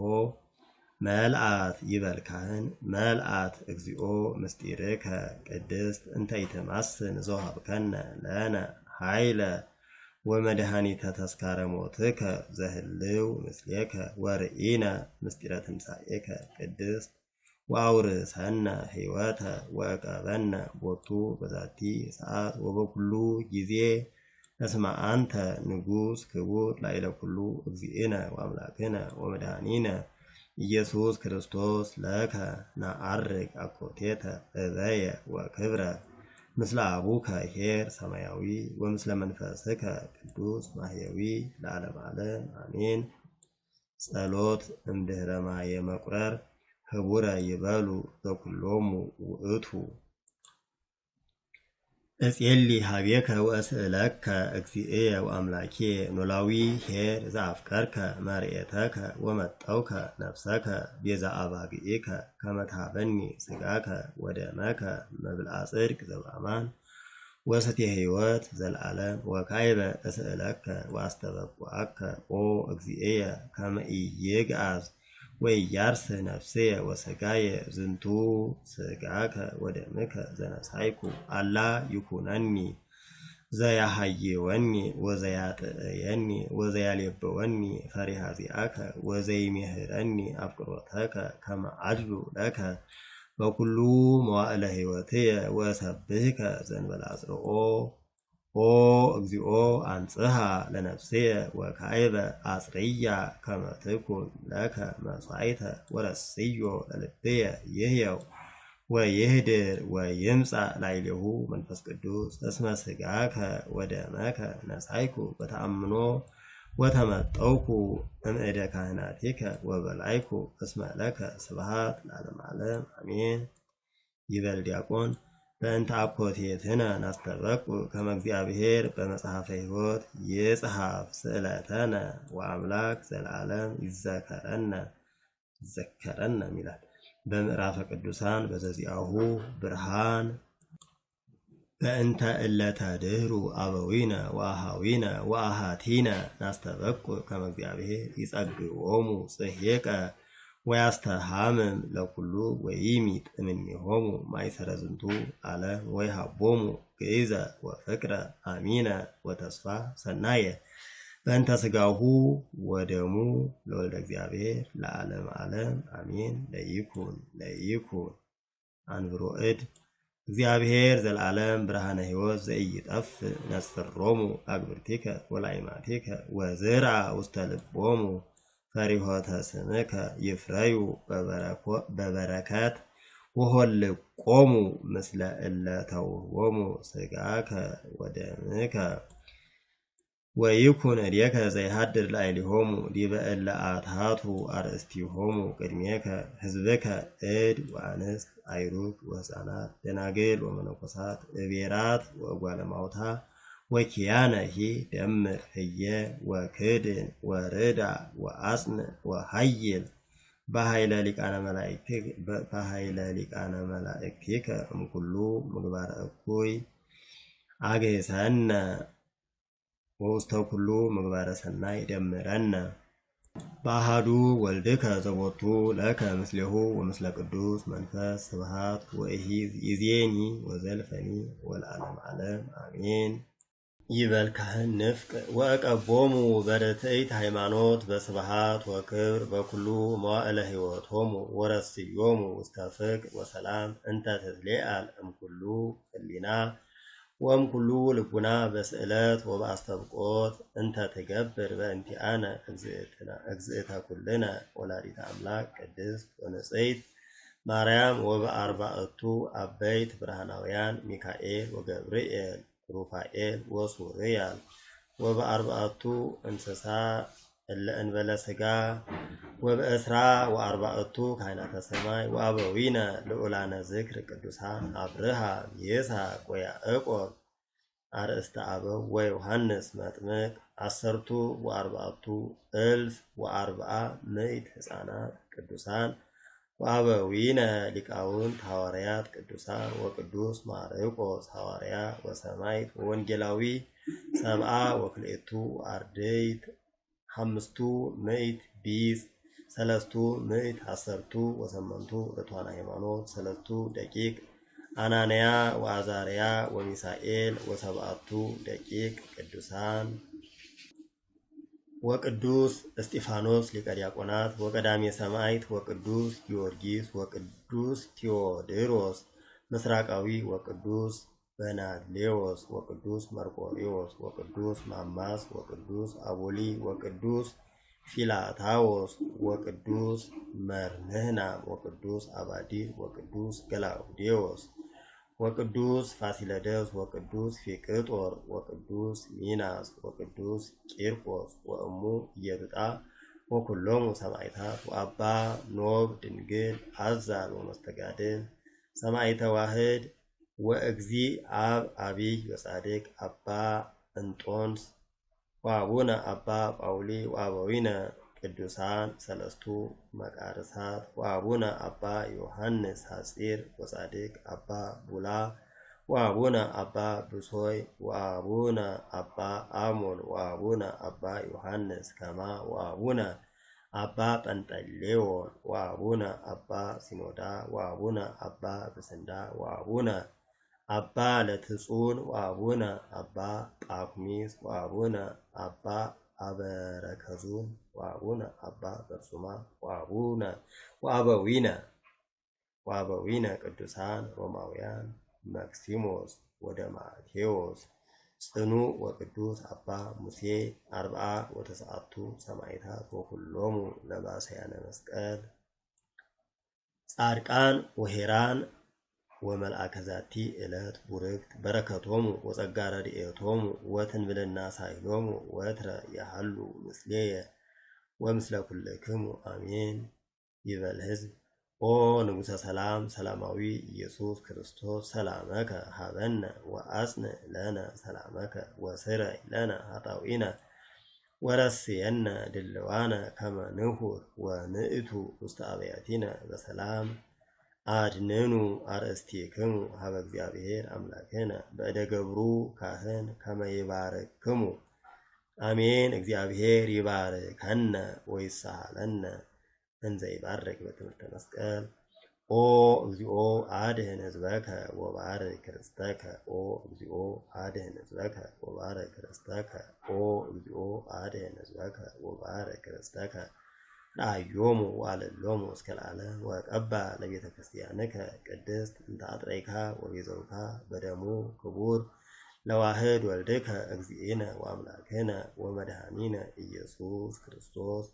መልአት ይበል ካህን መልአት እግዚኦ ምስጢርከ ቅድስት እንተ ይትማስን ዘወሀብከነ ለነ ኃይለ ወመድኃኒተ ተስካረ ሞትከ ዘህልው ምስሌከ ወርኢነ ምስጢረ ትንሣኤከ ቅድስት ወአውርሰነ ሕይወተ ወዕቀበነ ቦቱ በዛቲ ሰዓት ወበኩሉ ጊዜ እስመ አንተ ንጉሥ ክቡር ላዕለ ኩሉ እግዚእነ ወአምላክነ ወመድኃኒነ ኢየሱስ ክርስቶስ ለከ ነዐርግ አኮቴተ እበየ ወክብረ ምስለ አቡከ ኄር ሰማያዊ ወምስለ መንፈስከ ቅዱስ ማሕየዊ ለዓለመ ዓለም አሜን። ጸሎት እምድኅረ ማየ መቁረር ህቡረ ይበሉ ዘኩሎሙ ውእቱ እጼሊ ሀቤከ ወእስእለከ እግዚእየ ወአምላኪየ ኖላዊ ኄር ዘአፍቀርከ መርኤተከ ወመጠውከ ነፍሰከ ቤዛ አባግዒከ ከመ ትሃበኒ ሥጋከ ወደመከ መብልዐ ጽድቅ ዘበአማን ወሰትየ ሕይወት ዘለዓለም ወካዕበ እስእለከ ወአስተበቁዐከ ኦ እግዚእየ ከመ ኢይግዓዝ ወኢያርስህ ነፍስየ ወሥጋየ ዝንቱ ሥጋከ ወደምከ ዘነሣእኩ አላ ይኩነኒ ዘያሃይወኒ ወዘያጥዕየኒ ወዘያሌብወኒ ፈሪሃ ዚአከ ወዘይሜህረኒ አፍቅሮተከ ከመ አድሉ ለከ በኩሉ መዋዕለ ሕይወትየ ወእሰብሕከ ዘእንበለ አጽርኦ ኦ እግዚኦ አንጽሐ ለነፍስየ ወካዕበ አጽርያ ከመ ትኩን ለከ መሥዋዕተ ወረስዮ ለልብየ ይህየው ወይህድር ወይምጻእ ላዕሌሁ መንፈስ ቅዱስ እስመ ሥጋከ ወደመከ ነሳይኩ በተአምኖ ወተመጠውኩ እምእደ ካህናቲከ ወበላይኩ እስመ ለከ ስብሐት ለዓለመ ዓለም አሜን። ይበል ዲያቆን በእንተ አኮቴትነ ናስተበቁ ከመ እግዚአብሔር በመጽሐፈ ሕይወት ይጽሐፍ ስእለተነ ወአምላክ ዘለዓለም ይዘከረነ ይላል። በምዕራፈ ቅዱሳን በዘዚአሁ ብርሃን በእንተ እለተ ድህሩ አበዊነ ወአሃዊነ ወአሃቲነ ናስተበቁ ከመ እግዚአብሔር ይጸግቦሙ ጽሔቀ ወያስተሃምም ለኩሉ ወይሚጥ እምኔሆሙ ማእሰረ ዝንቱ ዓለም ወይሃቦሙ ግእዘ ወፍቅረ አሚነ ወተስፋ ሰናየ በእንተ ሥጋሁ ወደሙ ለወልደ እግዚአብሔር ለዓለም ዓለም አሜን። ለይኩን አንብሮ እድ እግዚአብሔር ዘለዓለም ብርሃነ ሕይወት ዘኢይጠፍ ነጽሮሙ አግብርቲከ ወላይማቲከ ወዝርአ ውስተ ልቦሙ ፈሪሆተ ስምከ ይፍረዩ በበረከት ወሆልቆሙ ምስለ እለ ተውህቦሙ ሥጋከ ወደምከ ወይኩን እዴከ ዘይሃድር ላዕሌሆሙ ዲበ እለ አትሃቱ አርእስቲሆሙ ቅድሜከ ሕዝብከ እድ ወአንስት አይሩግ ወሕፃናት ደናግል ወመነኮሳት እቤራት ወጓለማውታ ወኪያነ ሂ ደምር ህየ ወክድን ወርዳ ወአጽን ወሃይል በኃይለ ሊቃነ መላእክቲከ እምኩሉ ምግባረ እኩይ አግህሰነ ወውስተ ኩሉ ምግባረ ሰናይ ደምረነ በአሐዱ ወልድከ ዘቦቱ ለከ ምስሌሁ ወምስለ ቅዱስ መንፈስ ስብሐት ወኢዜኒ ወዘልፈኒ ወለዓለመ ዓለም አሜን። ይበል ካህን ንፍቅ ወእቀቦሙ በርትዕት ሃይማኖት በስብሐት ወክብር በኩሉ መዋዕለ ሕይወቶሙ ወረስዮሙ ውስተ ፍቅር ወሰላም እንተ ትትሌአል እምኩሉ ሕሊና ወእምኩሉ ልቡና በስእለት ወበአስተብቆት እንተ ትገብር በእንቲአነ እግዝእተ ኩልነ ወላዲተ አምላክ ቅድስት ወንጽሕት ማርያም ወበአርባዕቱ አበይት ብርሃናውያን ሚካኤል ወገብርኤል ሩፋኤል ወሱርያል ወበአርባዕቱ እንስሳ እለ እንበለ ሥጋ ወበእስራ ወአርባዕቱ ካህናተ ሰማይ ወአበዊነ ልዑላነ ዝክር ቅዱሳን አብርሃም ይስሐቅ ወያዕቆብ አርእስተ አበው ወዮሐንስ መጥምቅ 14 እልፍ ወአርብዓ ምዕት ሕፃናት ቅዱሳን ወአበዊነ ሊቃውንት ሐዋርያት ቅዱሳን ወቅዱስ ማርቆስ ሐዋርያ ወሰማዕት ወወንጌላዊ 72 አርድእት 500 ቢጽ 310 ወሰመንቱ ርቱዓነ ሃይማኖት 3 ደቂቅ አናንያ ወአዛርያ ወሚሳኤል ወሰብዓቱ ደቂቅ ቅዱሳን ወቅዱስ እስጢፋኖስ ሊቀ ዲያቆናት ወቀዳሜ ሰማዕት ወቅዱስ ጊዮርጊስ ወቅዱስ ቴዎድሮስ ምስራቃዊ ወቅዱስ በናሌዎስ ወቅዱስ መርቆሬዎስ ወቅዱስ ማማስ ወቅዱስ አቦሊ ወቅዱስ ፊላታዎስ ወቅዱስ መርምህናም ወቅዱስ አባዲል ወቅዱስ ገላውዴዎስ ወቅዱስ ፋሲለደስ ወቅዱስ ፊቅጦር ወቅዱስ ሚናስ ወቅዱስ ቂርቆስ ወእሙ ኢየሉጣ ወኩሎሙ ሰማዕታት ወአባ ኖብ ድንግል አዛል ወመስተጋድል ሰማዕተ ዋህድ ወእግዚ አብ አቢይ ወጻድቅ አባ እንጦንስ ወአቡነ አባ ጳውሊ ወአበዊነ ቅዱሳን 3 መቃርሳት ወአቡነ አባ ዮሐንስ ሐጺር ወጻድቅ አባ ቡላ ወአቡነ አባ ብሶይ ወአቡነ አባ አሞን ወአቡነ አባ ዮሐንስ ከማ ወአቡነ አባ ጰንጠሌዎን ወአቡነ አባ ሲኖዳ ወአቡነ አባ ብስንዳ ወአቡነ አባ ለትጹን ወአቡነ አባ ጳኩሚስ ወአቡነ አባ አበረከዙን ወአቡነ አባ በርሱማ ወአበዊነ ቅዱሳን ሮማውያን መክሲሞስ ወደ ማቴዎስ ጽኑ ወቅዱስ አባ ሙሴ 49 ሰማዕታት ወኩሎሙ ለባሰያነ መስቀል ጻድቃን ወሄራን ወመልአከ ዛቲ ዕለት ቡርክት በረከቶሙ ወጸጋ ረድኤቶሙ ወትንብልና ሳይሎሙ ወትረ ያሃሉ ምስሌየ ወምስለ ኩልክሙ አሜን። ይበል ሕዝብ። ኦ ንጉሠ ሰላም ሰላማዊ ኢየሱስ ክርስቶስ ሰላመከ ሀበነ ወአጽንዕ ለነ ሰላመከ ወስረይ ለነ ኃጣውኢነ ወረስየነ ድልዋነ ከመ ንሁር ወንእቱ ውስተ አብያቲነ በሰላም አድንኑ አርእስቲክሙ ሀበ እግዚአብሔር አምላክነ በእደ ገብሩ ካህን ከመ ይባርክሙ አሜን። እግዚአብሔር ይባርከነ ወይሳሃለነ እንዘ ይባርክ በትምህርተ መስቀል። ኦ እግዚኦ አድህን ሕዝበከ ወባርክ ርስተከ ኦ እግዚኦ አድህን ሕዝበከ ወባርክ ርስተከ ኦ እግዚኦ አድህን ሕዝበከ ወባርክ ርስተከ ራዮሙ ዋለሎሙ እስከ ለዓለም ወቀባ ለቤተ ክርስቲያንከ ቅድስት እንተ አጥረይካ ወቤዘውካ በደሙ ክቡር ለዋህድ ወልድከ እግዚእነ ወአምላክነ ወመድኃኒነ ኢየሱስ ክርስቶስ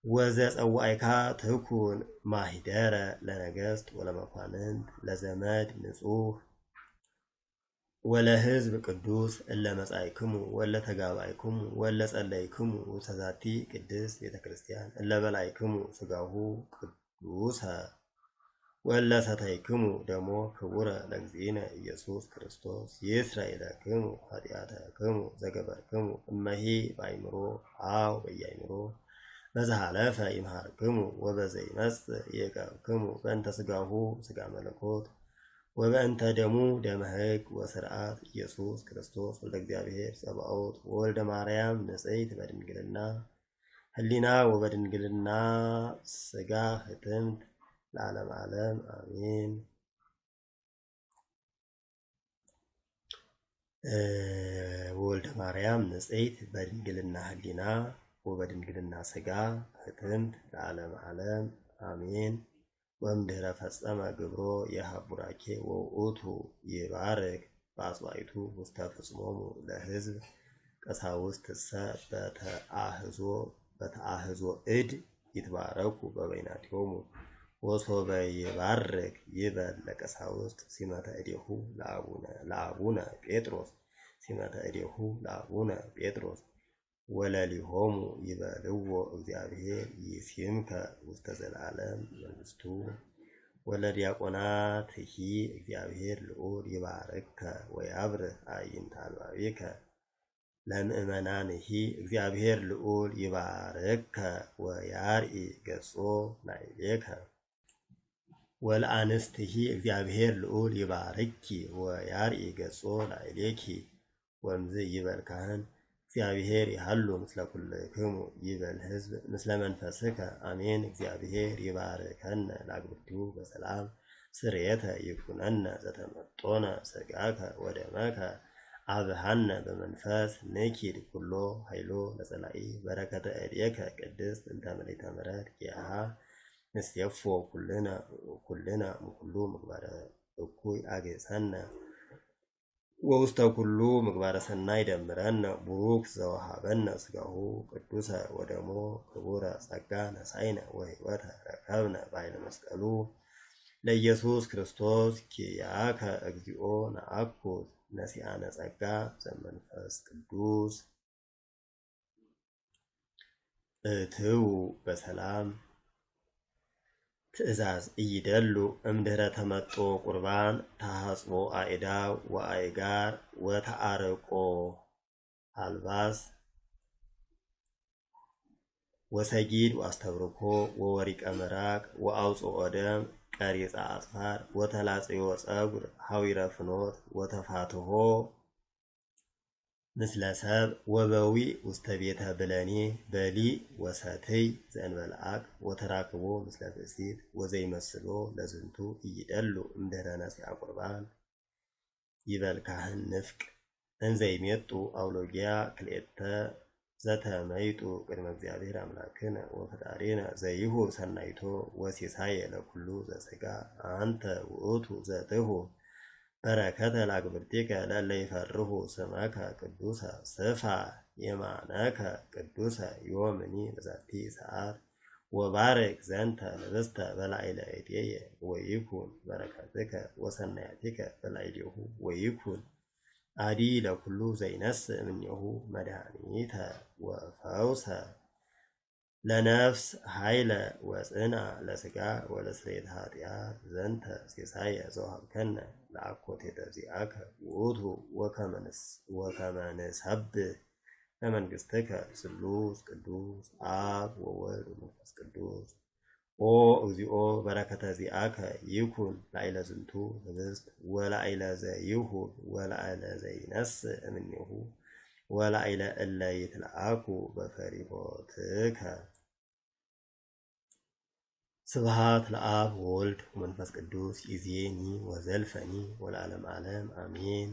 ወዘጸዋዕካ ትኩን ማሂደረ ለነገሥት ወለመኳንንት ለዘመድ ንጹሕ ወለሕዝብ ቅዱስ እለ መጻእክሙ ወለ ተጋባይክሙ ወለ ጸለይክሙ ውስተዛቲ ቅድስት ቤተ ክርስቲያን እለ በላይክሙ ሥጋሁ ቅዱሰ ወለ ሰተይክሙ ደሞ ክቡረ ለእግዚእነ ኢየሱስ ክርስቶስ ይስረይ ለክሙ ኃጢአተክሙ ዘገበርክሙ እመሂ በአእምሮ አው በየአእምሮ በዘሃለፈ ይምሃርክሙ ወበዘይመጽእ ይዕቀብክሙ በእንተ ሥጋሁ ሥጋ መለኮት ወበእንተ ደሙ ደመ ሕግ ወስርዓት ኢየሱስ ክርስቶስ ወልደ እግዚአብሔር ጸባኦት ወወልደ ማርያም ንጽሕት በድንግልና ህሊና ወበድንግልና ሥጋ ህትምት ለዓለም ዓለም አሜን። ወወልደ ማርያም ንጽሕት በድንግልና ህሊና ወበድንግልና ሥጋ ህትምት ለዓለም ዓለም አሜን። ወእምድኅረ ፈጸመ ግብሮ የሀቡራኬ ወውእቱ ይባርክ በአጽዋዕቱ ውስተ ፍጽሞሙ ለሕዝብ ቀሳውስትሰ በተአህዞ እድ ይትባረኩ በበይናቲሆሙ ወሶበ ይባርክ ይበል ለቀሳውስት ሲመተ እዴሁ ለአቡነ ጴጥሮስ ሲመተ እዴሁ ለአቡነ ጴጥሮስ ወለሊሆሙ ይበልዎ እግዚአብሔር ይሲምከ ውስተ ዘላለም መንግሥቱ ወለዲያቆናትሂ እግዚአብሔር ልዑል ይባርከ ወያብርህ አዕይንተ አልባቢከ ለምእመናንሂ እግዚአብሔር ልዑል ይባርከ ወያርኢ ገጾ ላዕሌከ ወለአንስትሂ እግዚአብሔር ልዑል ይባርኪ ወያርኢ ገጾ ላዕሌኪ ወእምዝ ይበል ካህን እግዚአብሔር ይሃሉ ምስለ ኩልክሙ ይበል ሕዝብ ምስለ መንፈስከ አሜን። እግዚአብሔር ይባርከነ ለአግብርቲሁ በሰላም ስርየተ ይኩነነ ዘተመጦነ ሥጋከ ወደመከ አብሃነ በመንፈስ ንኪድ ኩሎ ኃይሎ ለጸላኢ በረከተ እዴከ ቅድስት እንተ ምልዕተ ምሕረት ኪያሃ ንሴፎ ኩልነ እምኩሉ ምግባረ እኩይ አግጸነ ወውስተ ኩሉ ምግባረ ሰናይ ደምረነ ቡሩክ ዘወሃበነ ሥጋሁ ቅዱሰ ወደሞ ክቡረ ጸጋ ነሳይነ ወሕይወተ ረከብነ በኃይለ መስቀሉ ለኢየሱስ ክርስቶስ ኪያከ እግዚኦ ነአኩት ነሲአነ ጸጋ ዘመንፈስ ቅዱስ እትው በሰላም ትእዛዝ እይደሉ እምድኅረ ተመጦ ቁርባን ተሐጽቦ አእዳው ወአእጋር ወተአርቆ አልባስ ወሰጊድ ወአስተብርኮ ወወሪቀ ምራቅ ወአውጽኦ ደም ቀሪጻ አጽፋር ወተላጽዮ ጸጉር ሐዊረ ፍኖት ወተፋትሆ ምስለ ሰብ ወበዊ ውስተ ቤተ ብለኔ በሊእ ወሰትይ ዘእንበልዓቅ ወተራክቦ ምስለ ብእሲት ወዘይመስሎ ለዝንቱ እይደሉ እምድኅረ ነሲአ ቁርባን ይበል ካህን ንፍቅ እንዘይሜጡ አውሎጊያ ክልኤተ ዘተመይጡ ቅድመ እግዚአብሔር አምላክነ ወፈጣሪነ ዘይሁብ ሰናይቶ ወሲሳየ ለኩሉ ዘሥጋ አንተ ውእቱ ዘትሁ በረከተ ለአግብርቲከ ለእለ ይፈርሁ ስመከ ቅዱሰ ስፋ የማነከ ቅዱሰ ዮምኒ በዛቲ ሰዓት وبارك زنت لبست بلعيل أيديه ويكون بركاتك وسنياتك بلعيله ويكون عدي لكل زينس منه مدهانيتا وفوسا لنفس حيلة وسنا لسقا ولسريت هاتيات زنت سيسايا زوهم كنا لعكوت تزيعك ووتو وكمنس هب ለመንግሥትከ ስሉስ ቅዱስ አብ ወወልድ ወመንፈስ ቅዱስ ኦ እግዚኦ በረከተ ዚአከ ይኩን ላዕለ ዝንቱ ህብስት ወላዕለ ዘይሁብ ወላዕለ ዘይነስእ እምኔሁ ወላዕለ እለ ይትለአኩ በፈሪሆትከ ስብሐት ለአብ ወወልድ ወመንፈስ ቅዱስ ይእዜኒ ወዘልፈኒ ወለዓለመ ዓለም አሜን።